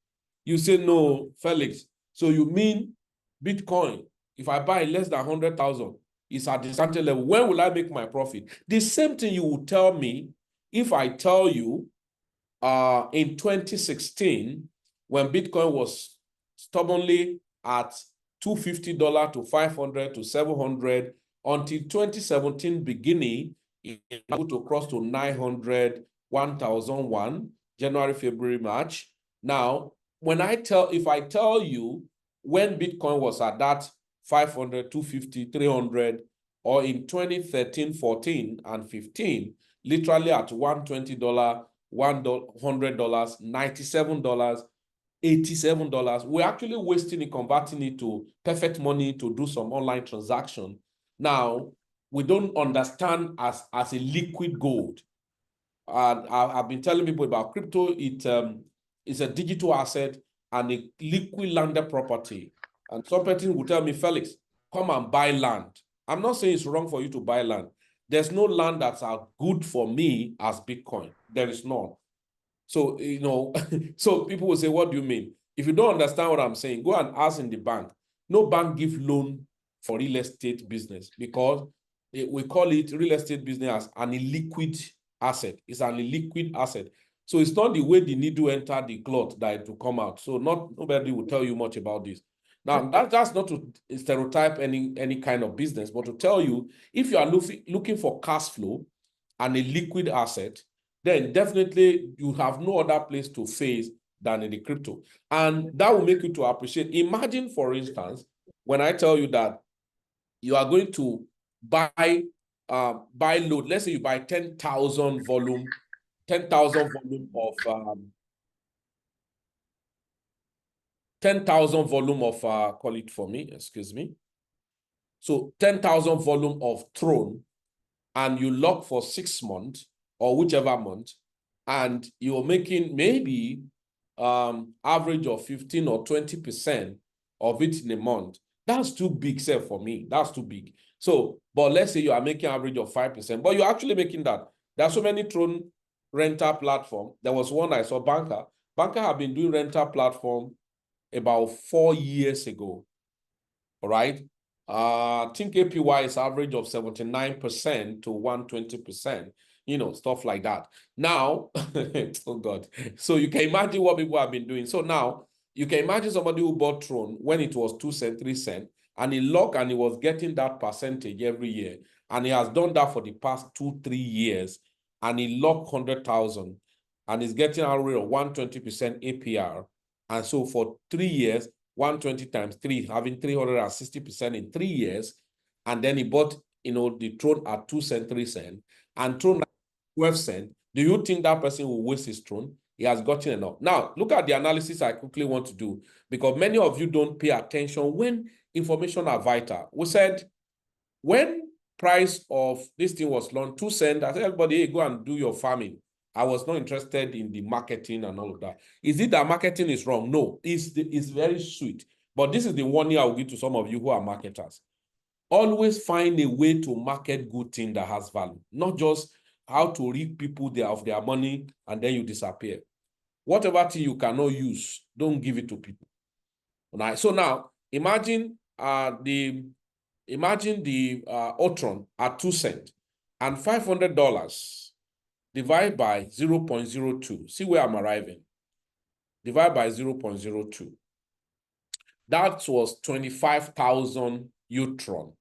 A: You say, no, Felix, so you mean Bitcoin, if I buy less than 100,000, it's at discounted level. When will I make my profit? The same thing you will tell me if I tell you in 2016, when Bitcoin was stubbornly at $250 to $500 to $700, until 2017 beginning, it was able to cross to 900, 1,001, January, February, March. Now, if I tell you when Bitcoin was at that 500, 250, 300, or in 2013, 14, and 15, literally at $120, $100, $97, $87, we're actually wasting it, converting it to perfect money to do some online transaction. Now, we don't understand as a liquid gold. And I've been telling people about crypto. It's a digital asset and a liquid landed property. And some person will tell me, Felix, come and buy land. I'm not saying it's wrong for you to buy land. There's no land that's as good for me as Bitcoin. There is none. So, so people will say, what do you mean? If you don't understand what I'm saying, go and ask in the bank. No bank give loan for real estate business because we call it real estate business as an illiquid asset. It's an illiquid asset. So it's not the way the needle enter the cloth that it will come out. So nobody will tell you much about this. Now, that's not to stereotype any kind of business, but to tell you, if you are looking for cash flow and a liquid asset, then definitely you have no other place to face than in the crypto. And that will make you to appreciate. Imagine, for instance, when I tell you that you are going to buy load, let's say you buy 10,000 volume of call it for me, excuse me. So 10,000 volume of Tron, and you lock for 6 months or whichever month, and you're making maybe average of 15 or 20% of it in a month. That's too big, sir, for me. That's too big. So, but let's say you are making average of 5%, but you're actually making that. There are so many Tron rental platform. There was one I saw, Banker. Banker have been doing rental platform about 4 years ago. All right. I think APY is average of 79% to 120%, stuff like that. Now, oh God. So you can imagine what people have been doing. So now you can imagine somebody who bought Tron when it was 2 cents, 3 cents, and he locked and he was getting that percentage every year. And he has done that for the past 2-3 years. And he locked 100,000 and he's getting a rate of 120% APR. And so for 3 years, 120 times 3, having 360% in 3 years. And then he bought, the Tron at 2 cents, 3 cents, and Tron at 12 cents. Do you think that person will waste his Tron? He has gotten enough. Now, look at the analysis I quickly want to do, because many of you don't pay attention when information are vital. We said, when price of this thing was launched, 2 cents, I said, everybody, hey, go and do your farming. I was not interested in the marketing and all of that. Is it that marketing is wrong? No, it's very sweet. But this is the warning I will give to some of you who are marketers. Always find a way to market good thing that has value, not just how to rid people of their money and then you disappear. Whatever thing you cannot use, don't give it to people. All right. So now imagine the Otron at 2 cents and $500. Divide by 0.02. See where I'm arriving. Divide by 0.02. That was 25,000 Utron.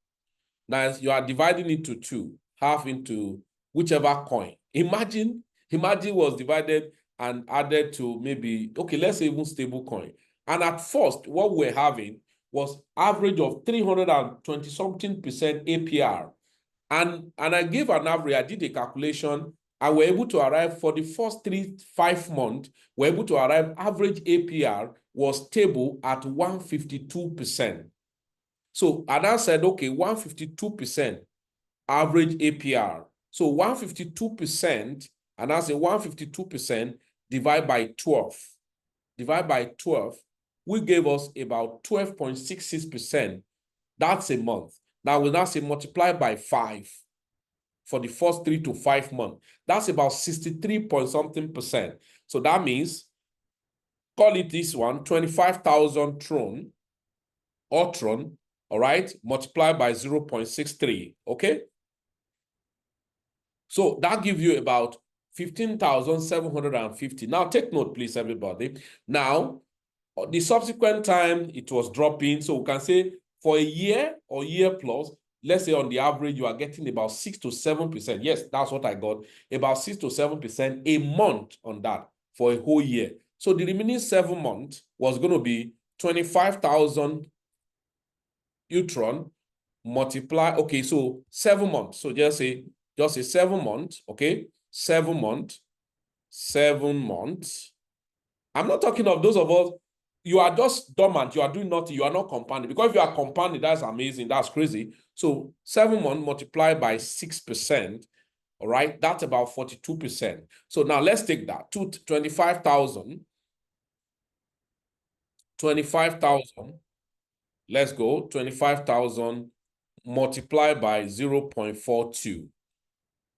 A: Now you are dividing it to 2, half into whichever coin. Imagine was divided and added to maybe, okay, let's say even stable coin. And at first, what we're having was average of 320-something% APR. And I gave an average, I did a calculation And we're able to arrive for the first 5 months, we're able to arrive, average APR was stable at 152%. So, and I said, okay, 152% average APR. So 152%, and I say 152% divide by 12. Divide by 12, we gave us about 12.66%. That's a month. Now we'll now say multiply by 5 for the first 3 to 5 months. That's about 63 point something percent. So that means, call it this one, 25,000 Tron, or Tron, all right, multiply by 0.63, okay? So that gives you about 15,750. Now take note, please, everybody. Now, the subsequent time it was dropping, so we can say for a year or year plus, let's say on the average, you are getting about 6 to 7%. Yes, that's what I got. About 6 to 7% a month on that for a whole year. So the remaining 7 months was going to be 25,000 Utron multiply. Okay, so 7 months. So just say 7 months. Okay, 7 months. 7 months. I'm not talking of those of us, you are just dormant, you are doing nothing, you are not compounding. Because if you are compounding, that's amazing, that's crazy. So 7 months multiplied by 6%, all right, that's about 42%. So now let's take that to 25,000. 25,000. Let's go. 25,000 multiplied by 0.42.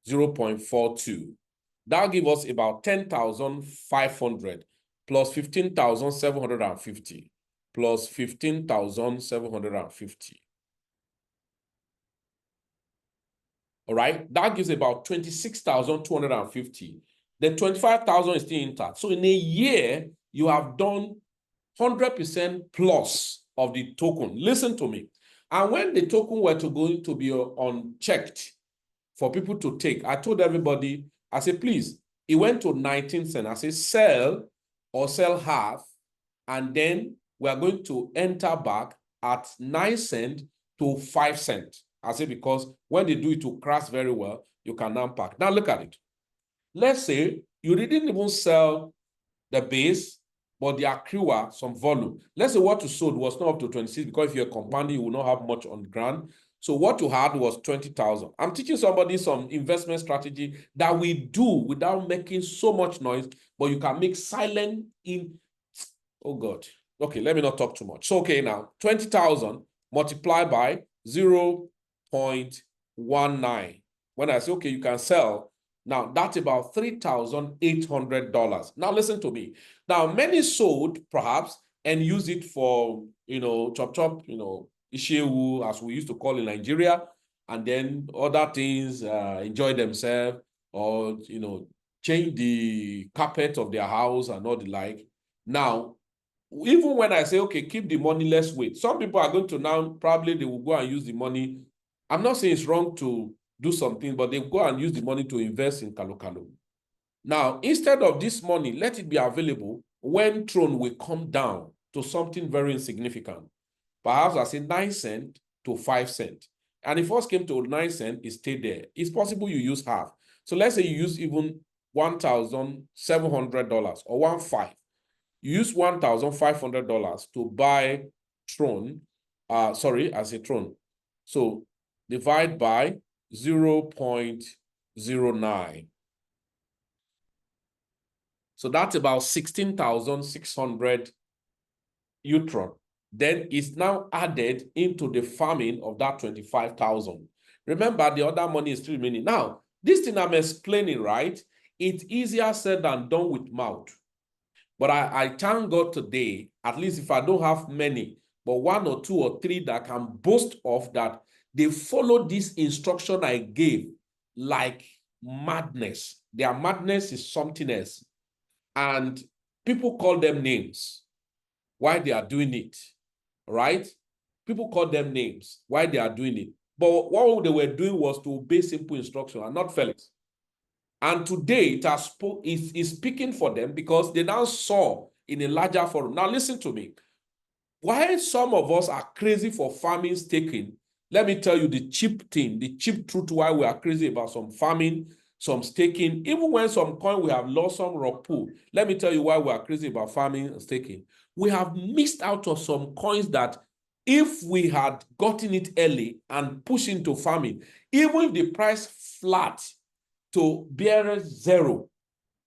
A: 0.42. That'll give us about 10,500 plus 15,750 plus 15,750. All right, that gives about 26,250. The 25,000 is still intact. So in a year, you have done 100% plus of the token. Listen to me. And when the token were going to be unchecked for people to take, I told everybody, I said, please, it went to 19 cents. I said, sell or sell half, and then we are going to enter back at 9 cents to 5 cents. I say, because when they do it to crash very well, you can unpack. Now look at it. Let's say you didn't even sell the base, but the accruer, some volume. Let's say what you sold was not up to 26, because if you're compounding, you will not have much on the ground. So what you had was 20,000. I'm teaching somebody some investment strategy that we do without making so much noise, but you can make silent in, oh God. Okay, let me not talk too much. So, okay, now 20,000 multiplied by 0.19. When I say, okay, you can sell, now that's about $3,800. Now listen to me. Now, many sold perhaps and use it for, chop, ishewu, as we used to call in Nigeria, and then other things, enjoy themselves, or, change the carpet of their house and all the like. Now, even when I say, okay, keep the money, let's wait. Some people are going to now, probably they will go and use the money. I'm not saying it's wrong to do something, but they go and use the money to invest in Kalo. Now, instead of this money, let it be available when Tron will come down to something very insignificant. Perhaps I say 9 cents to 5 cents. And if first came to 9 cents, it stayed there. It's possible you use half. So let's say you use even $1,700 or 1.5. You use $1,500 to buy Tron. I say Tron. So divide by 0.09. So that's about 16,600 Utron. Then it's now added into the farming of that 25,000. Remember, the other money is still remaining. Now, this thing I'm explaining, right? It's easier said than done with mouth. But I thank God today, at least if I don't have many, but 1 or 2 or 3 that can boast of that, they follow this instruction I gave like madness. Their madness is something else. And people call them names while they are doing it, right? People call them names while they are doing it. But what they were doing was to obey simple instruction and not Felix. And today, it is speaking for them because they now saw in a larger forum. Now, listen to me. Why some of us are crazy for farming staking, let me tell you the cheap thing, the cheap truth why we are crazy about some farming some staking. Even when some coin we have lost some rug pull. Let me tell you why we are crazy about farming and staking. We have missed out of some coins that if we had gotten it early and pushed into farming, even if the price flat to bear zero,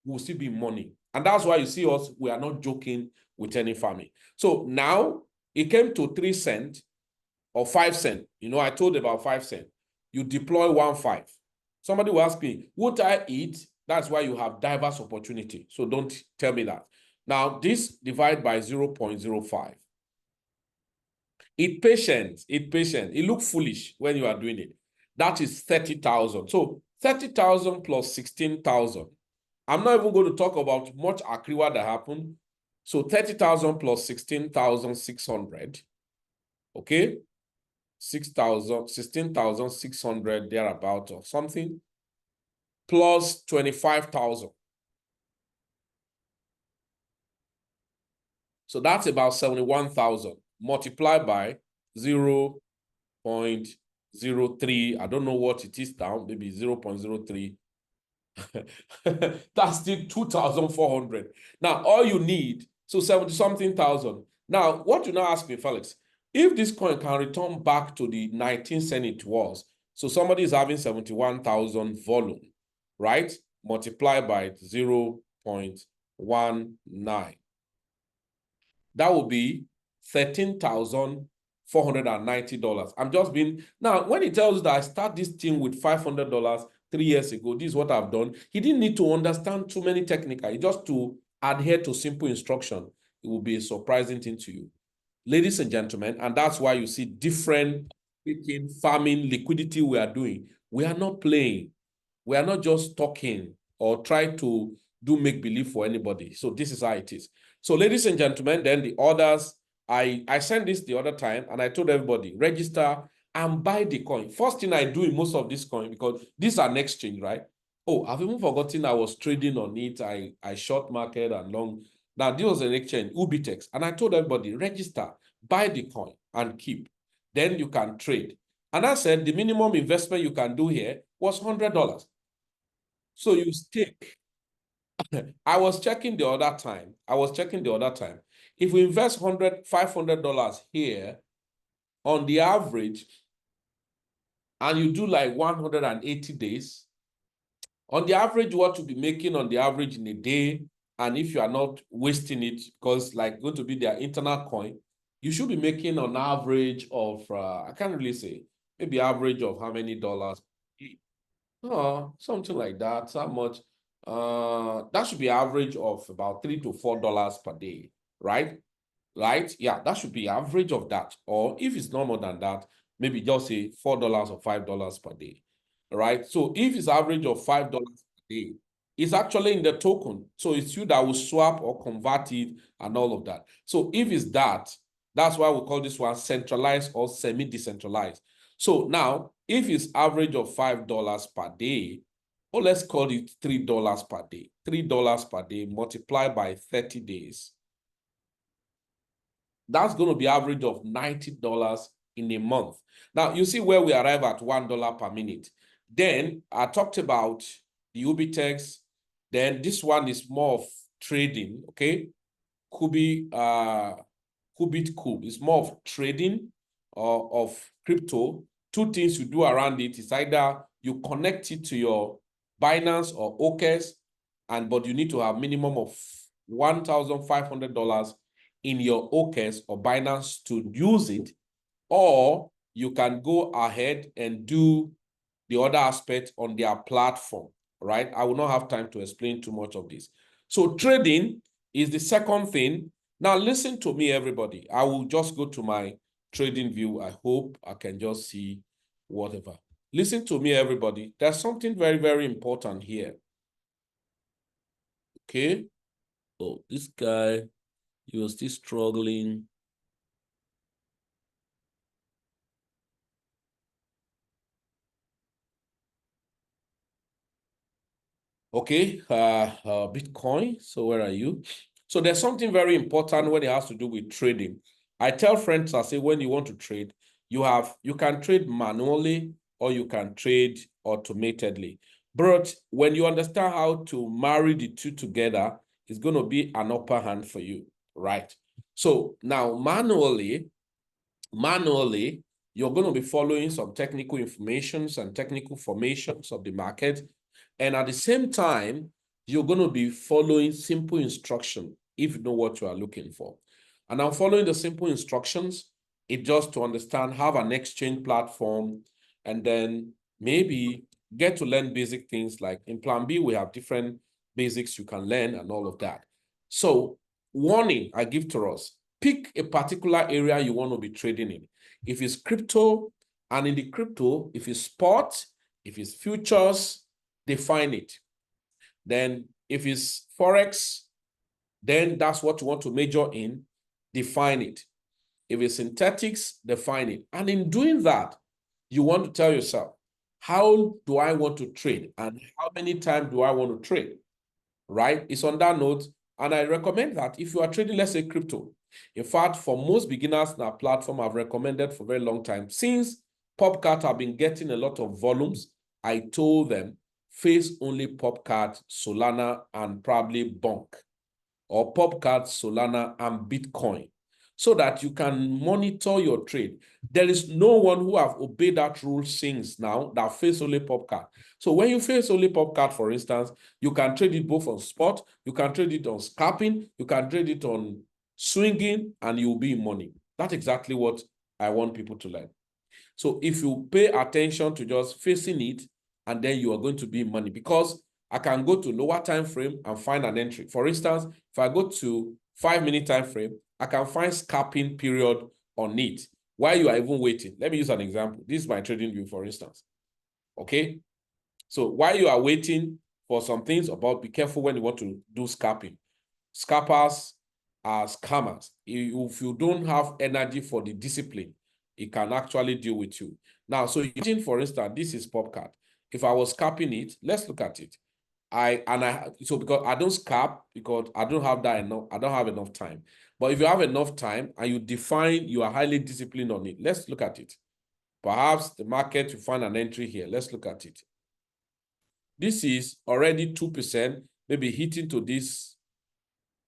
A: we'll still be money. And that's why you see us, we are not joking with any farming. So now it came to 3 cents or 5 cents. You know, I told about 5 cents. You deploy 1.5. Somebody will ask me, would I eat? That's why you have diverse opportunity. So don't tell me that. Now, this divide by 0.05. It patient. It look foolish when you are doing it. That is 30,000. So 30,000 plus 16,000. I'm not even going to talk about much accrual that happened. So 30,000 plus 16,600. Okay. 16,600 thereabout or something. Plus 25,000. So that's about 71,000 multiplied by 0.03. I don't know what it is now, maybe 0.03. That's still 2,400. Now, all you need, so 70-something thousand. Now, what you now ask me, Felix, if this coin can return back to the 19 cents it was, so somebody is having 71,000 volume, right? Multiplied by 0.19. That would be $13,490. I'm just being, now, when he tells you that I start this thing with $500 3 years ago, this is what I've done, he didn't need to understand too many technical, just to adhere to simple instruction. It will be a surprising thing to you. Ladies and gentlemen, and that's why you see different farming liquidity we are doing. We are not playing. We are not just talking or try to do make-believe for anybody. So this is how it is. So ladies and gentlemen, then the orders, I sent this the other time and I told everybody, register and buy the coin. First thing I do in most of this coin, because these are an exchange, right? Oh, I've even forgotten I was trading on it. I short market and long. Now, this was an exchange, Ubitex. And I told everybody, register, buy the coin and keep. Then you can trade. And I said the minimum investment you can do here was $100. So you stake. I was checking the other time. If we invest $500 here, on the average, and you do like 180 days, on the average, what you'll be making on the average in a day, and if you are not wasting it, because like going to be their internal coin, you should be making on average of, I can't really say, maybe average of how many dollars? Something like that. How much? That should be average of about $3 to $4 per day, right? Right? Yeah, that should be average of that. Or if it's no more than that, maybe just say $4 or $5 per day, right? So if it's average of $5 per day, it's actually in the token. So it's you that will swap or convert it and all of that. So if it's that, that's why we call this one centralized or semi-decentralized. So now, if it's average of $5 per day, or let's call it $3 per day, $3 per day multiplied by 30 days. That's going to be average of $90 in a month. Now, you see where we arrive at $1 per minute. Then I talked about the Ubitex. Then this one is more of trading, okay? Qubit Cube is more of trading of crypto. Two things you do around it is either you connect it to your Binance or OKS, but you need to have minimum of $1,500 in your OKS or Binance to use it, or you can go ahead and do the other aspect on their platform, right? I will not have time to explain too much of this. So trading is the second thing. Now listen to me, everybody. I will just go to my trading view. I hope I can just see whatever. Listen to me, everybody. There's something very, very important here. Okay. Oh, this guy, he was still struggling. Okay, Bitcoin. So where are you? So there's something very important when it has to do with trading. I tell friends, I say, when you want to trade, you can trade manually or you can trade automatedly. But when you understand how to marry the two together, it's going to be an upper hand for you, right? So now manually, you're going to be following some technical informations and technical formations of the market. And at the same time, you're going to be following simple instruction if you know what you are looking for. And I'm following the simple instructions. It just to understand, have an exchange platform, and then maybe get to learn basic things like in Plan B, we have different basics you can learn and all of that. So warning I give to us, pick a particular area you want to be trading in. If it's crypto, and in the crypto, if it's spot, if it's futures, define it. Then if it's Forex, then that's what you want to major in, define it. If it's synthetics, define it. And in doing that, you want to tell yourself, how do I want to trade? And how many times do I want to trade? Right? It's on that note. And I recommend that if you are trading, let's say crypto. In fact, for most beginners in our platform, I've recommended for a very long time. Since PopCat have been getting a lot of volumes, I told them, face only PopCat, Solana, and probably Bonk, or PopCat, Solana, and Bitcoin, so that you can monitor your trade. There is no one who have obeyed that rule since now that face only PopCat. So when you face only PopCat, for instance, you can trade it both on spot, you can trade it on scalping, you can trade it on swinging, and you'll be in money. That's exactly what I want people to learn. So if you pay attention to just facing it, and then you are going to be in money, because I can go to lower time frame and find an entry. For instance, if I go to 5-minute time frame, I can find scalping period on it while you are even waiting. Let me use an example. This is my trading view, for instance. Okay. So while you are waiting for some things about, be careful when you want to do scalping. Scalpers are scammers. If you don't have energy for the discipline, it can actually deal with you. Now, so imagine, for instance, this is PopCat. If I was scalping it, let's look at it. So because I don't scalp, because I don't have enough time. But if you have enough time and you define, you are highly disciplined on it, let's look at it. Perhaps the market, you find an entry here. Let's look at it. This is already 2%, maybe hitting to this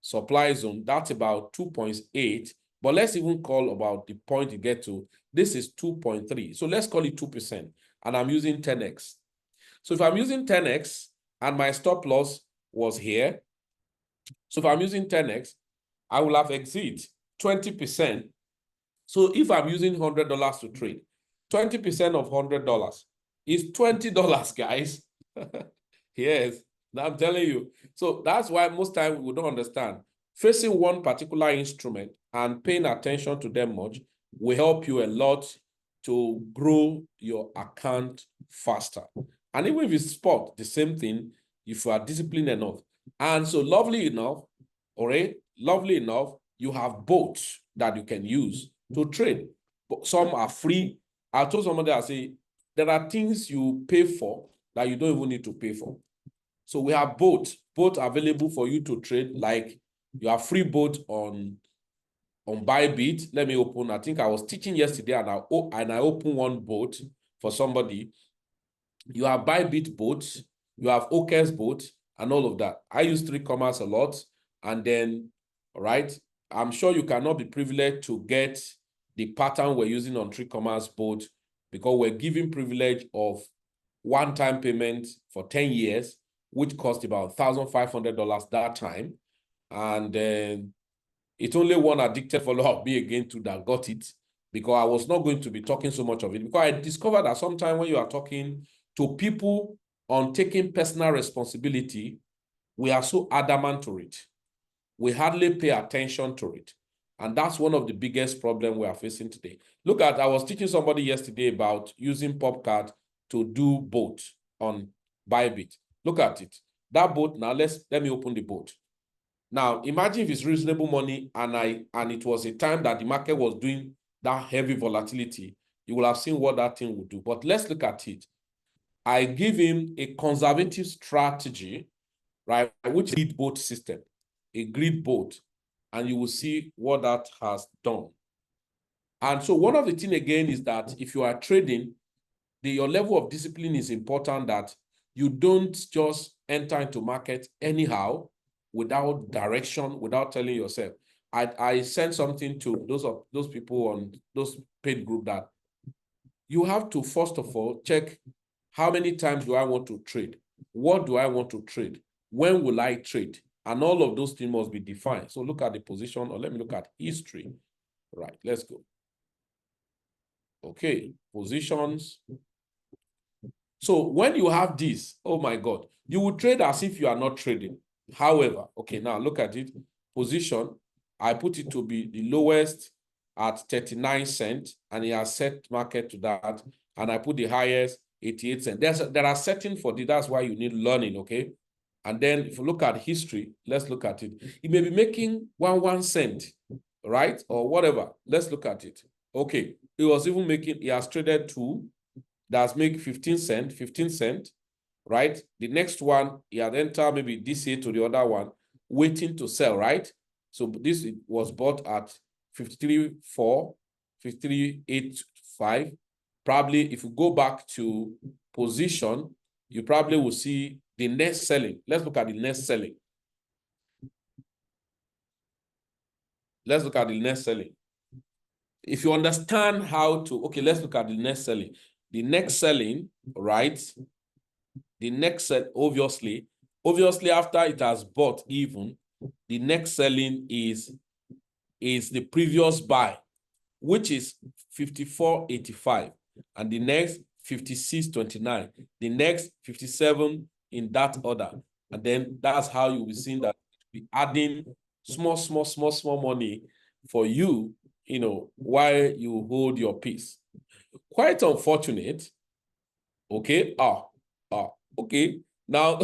A: supply zone. That's about 2.8. But let's even call about the point you get to. This is 2.3. So let's call it 2%. And I'm using 10x. So if I'm using 10x and my stop loss was here, so if I'm using 10x, I will have exit 20%. So if I'm using $100 to trade, 20% of $100 is $20, guys. Yes, I'm telling you. So that's why most times we don't understand. Facing one particular instrument and paying attention to them much will help you a lot to grow your account faster. And even if it's spot, the same thing, if you are disciplined enough. And so lovely enough, all right, lovely enough, you have bots that you can use to trade. But some are free. I told somebody, I say, there are things you pay for that you don't even need to pay for. So we have both available for you to trade. Like you have free boat on Bybit. Let me open. I think I was teaching yesterday, and I opened one boat for somebody. You have Bybit boats, you have OK's boat, and all of that. I use 3Commerce a lot, and then, right, I'm sure you cannot be privileged to get the pattern we're using on 3Commerce boat, because we're giving privilege of one-time payment for 10 years, which cost about $1,500 that time. And then it's only one addicted follower of me again to that got it, because I was not going to be talking so much of it. Because I discovered that sometimes when you are talking to people on taking personal responsibility, we are so adamant to it. We hardly pay attention to it. And that's one of the biggest problems we are facing today. Look at, I was teaching somebody yesterday about using PopCat to do boat on Bybit. Look at it. That boat, now let me open the boat. Now, imagine if it's reasonable money and it was a time that the market was doing that heavy volatility, you will have seen what that thing would do. But let's look at it. I give him a conservative strategy, right, which is a grid boat system, a grid boat, and you will see what that has done. And so one of the things again is that if you are trading, your level of discipline is important, that You don't just enter into market anyhow without direction, without telling yourself. I sent something to those people on those paid group that you have to, first of all, check how many times do I want to trade? What do I want to trade? When will I trade? And all of those things must be defined. So look at the position, or let me look at history. Right, let's go. Okay, positions. So when you have this, oh my God, you will trade as if you are not trading. However, okay, now look at it. Position, I put it to be the lowest at 39 cents, and it has set market to that. And I put the highest 88 cents. There are settings for this. That's why you need learning, okay? And then if you look at history, let's look at it. It may be making 1 cent, right? Or whatever. Let's look at it. Okay, it was even making, it has traded 2. That's make 15 cent, right? The next one, he had entered maybe this year to the other one, waiting to sell, right? So this was bought at 53.4, 53.85. Probably if you go back to position, you probably will see the next selling. Let's look at the next selling. Let's look at the next selling. If you understand how to, okay, let's look at the next selling. The next selling, right? The next set, obviously after it has bought even, the next selling is the previous buy, which is 54.85, and the next 56.29, the next 57 in that order. And then that's how you will be seeing that be adding small money for you, you know, while you hold your peace. Quite unfortunate. Okay. Okay. Now,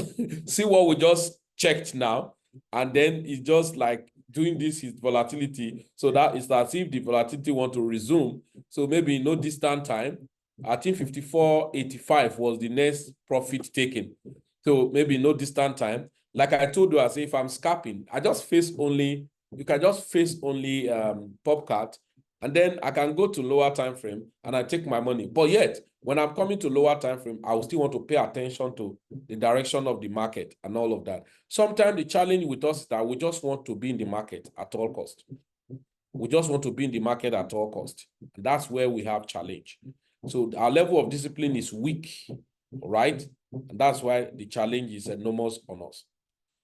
A: see what we just checked now. And then it's just like doing this is volatility. So that is as if the volatility want to resume. So maybe in no distant time, I think 54.85 was the next profit taken. So maybe in no distant time. Like I told you, I say if I'm scalping, I just face only, you can just face only PopCat, and then I can go to lower time frame and I take my money. But yet, when I'm coming to lower time frame, I will still want to pay attention to the direction of the market and all of that. Sometimes the challenge with us is that we just want to be in the market at all cost. We just want to be in the market at all cost. And that's where we have challenge. So our level of discipline is weak, right? And that's why the challenge is enormous on us.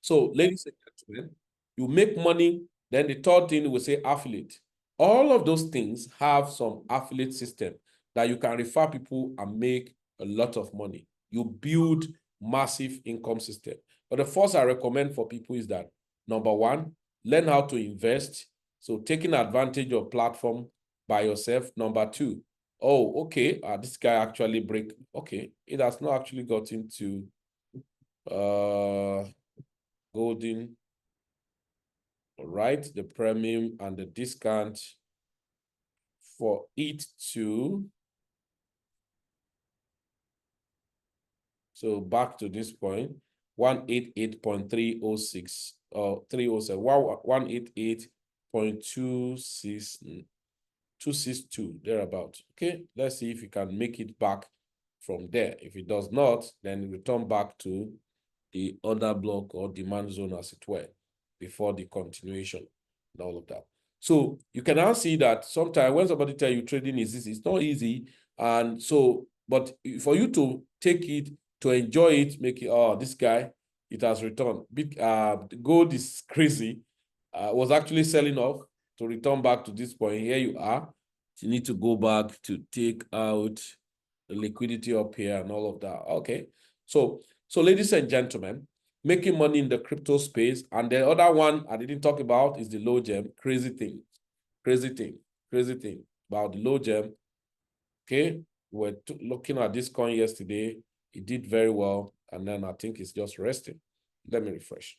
A: So, ladies and gentlemen, you make money. Then the third thing we say affiliate. All of those things have some affiliate system that you can refer people and make a lot of money. You build massive income system. But the first I recommend for people is that, number one, learn how to invest. So taking advantage of platform by yourself. Number two, oh, okay, this guy actually break. Okay, it has not actually got into golden, right? The premium and the discount for it to, so back to this point, 188.306 or 307, 188.262 thereabout. Okay, let's see if you can make it back from there. If it does not, then return back to the other block or demand zone, as it were, before the continuation and all of that. So you can now see that sometimes when somebody tell you trading is easy, it's not easy. And so, but for you to take it, to enjoy it, make it, oh, this guy, it has returned. The gold is crazy. Was actually selling off to return back to this point. Here you are. You need to go back to take out the liquidity up here and all of that. Okay. So ladies and gentlemen, making money in the crypto space. And the other one I didn't talk about is the low gem. Crazy thing about the low gem. Okay. We're looking at this coin yesterday. It did very well. And then I think it's just resting. Let me refresh.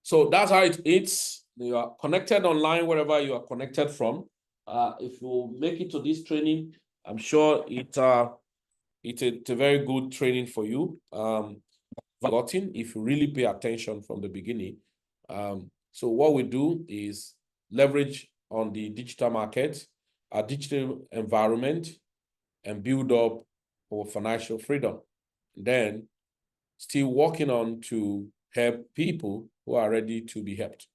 A: So that's how it is. You are connected online, wherever you are connected from. If you make it to this training, I'm sure it's a very good training for you. Forgotten if you really pay attention from the beginning. So what we do is leverage on the digital market, our digital environment, and build up our financial freedom. then still working on to help people who are ready to be helped.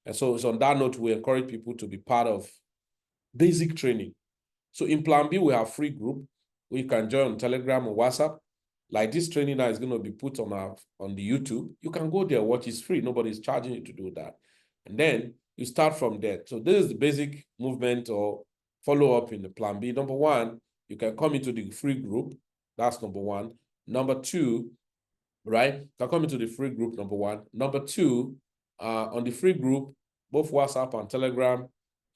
A: And so on that note, we encourage people to be part of basic training. So in Plan B, we have free group where you can join on Telegram or WhatsApp. Like this training now is going to be put on the YouTube. You can go there, watch. It's free. Nobody's charging you to do that. And then you start from there. So this is the basic movement or follow-up in the Plan B. Number one, you can come into the free group. That's number one. Number two, right? You can come into the free group, number one. Number two, on the free group, both WhatsApp and Telegram,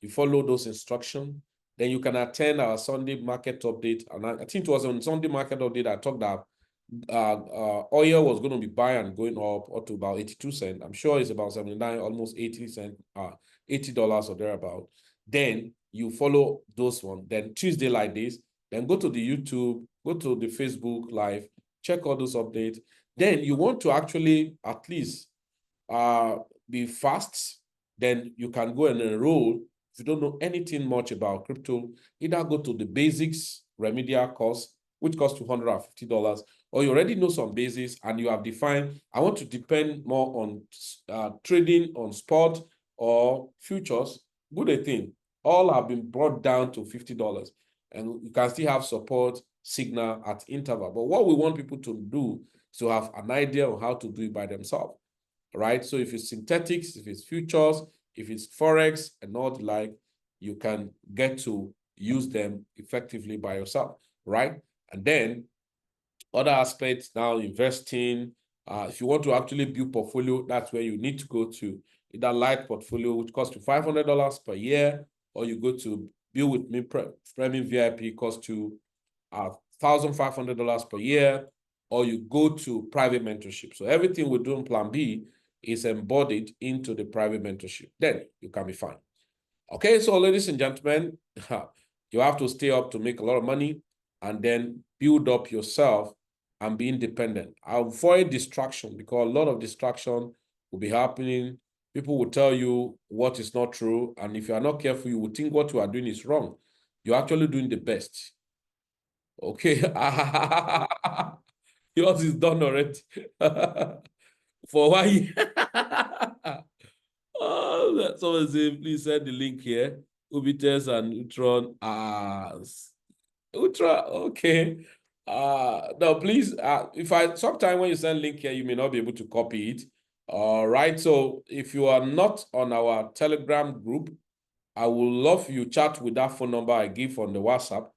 A: you follow those instructions. Then you can attend our Sunday market update. And I think it was on Sunday market update I talked that oil was going to be buying and going up to about 82 cents. I'm sure it's about 79, almost 80 cents, $80 or thereabout. Then you follow those ones. Then Tuesday like this, then go to the YouTube, go to the Facebook Live, check all those updates. Then you want to actually at least be fast, then you can go and enroll. If you don't know anything much about crypto, either go to the basics remedial course, which costs $250, or you already know some basics and you have defined, I want to depend more on trading on spot or futures. Good a thing. All have been brought down to $50, and you can still have support signal at interval. But what we want people to do is to have an idea of how to do it by themselves, right? So if it's synthetics, if it's futures, if it's Forex and all the like, you can get to use them effectively by yourself, right? And then other aspects now, investing. If you want to actually build portfolio, that's where you need to go to either light portfolio, which costs you $500 per year, or you go to build with me premium VIP, costs you $1,500 per year, or you go to private mentorship. So everything we do in Plan B is embodied into the private mentorship. Then you can be fine. Okay, so ladies and gentlemen, you have to stay up to make a lot of money and then build up yourself and be independent. Avoid distraction, because a lot of distraction will be happening. People will tell you what is not true. And if you are not careful, you will think what you are doing is wrong. You're actually doing the best. Okay. Yours is done already. For why? Oh, someone say, please send the link here. Octobits and Tron as Ultra. Okay. No, please. If sometime when you send link here, you may not be able to copy it. All right. So if you are not on our Telegram group, I would love you chat with that phone number I give on the WhatsApp,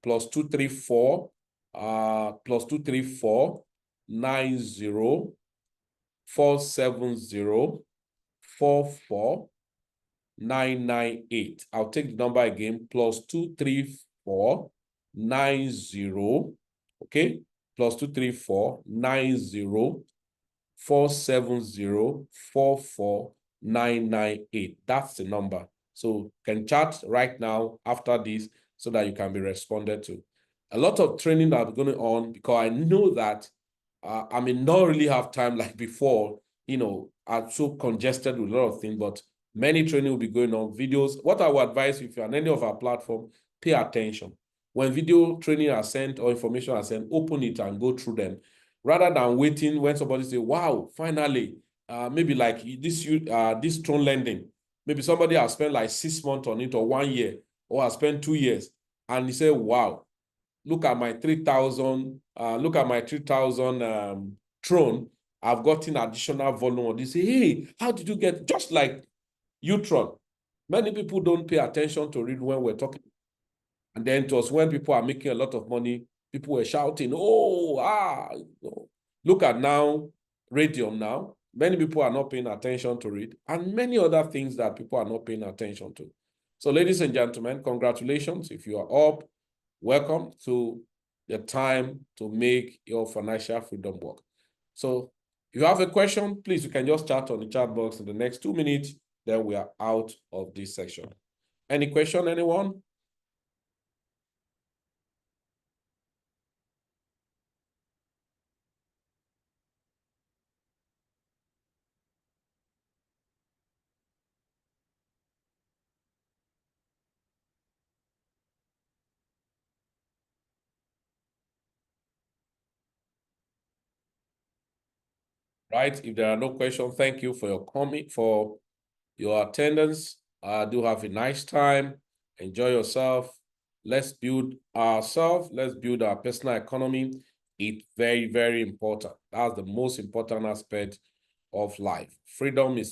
A: +234 +234 90 470 44998. I'll take the number again, +234 90, okay, +234 90 470 44998. That's the number. So can chat right now after this so that you can be responded to. A lot of training that's going on, because I know that I may not really have time like before. I'm so congested with a lot of things, but many training will be going on, videos. What I would advise you, if you're on any of our platform, pay attention. When video training are sent or information are sent, open it and go through them, rather than waiting when somebody say, wow, finally, maybe like this Tron lending, maybe somebody has spent like 6 months on it or 1 year, or has spent 2 years, and he said, wow, look at my 3,000, Tron. I've gotten additional volume. They say, hey, how did you get, just like Tron? Many people don't pay attention to read when we're talking. And then it was when people are making a lot of money, people were shouting, look at now, Radium now. Many people are not paying attention to it, and many other things that people are not paying attention to. So ladies and gentlemen, congratulations. If you are up, welcome to the time to make your financial freedom work. So if you have a question, please, you can just chat on the chat box in the next 2 minutes, then we are out of this section. Any question, anyone? Right? If there are no questions, thank you for your comment, for your attendance. Do have a nice time. Enjoy yourself. Let's build ourselves. Let's build our personal economy. It's very, very important. That's the most important aspect of life. Freedom is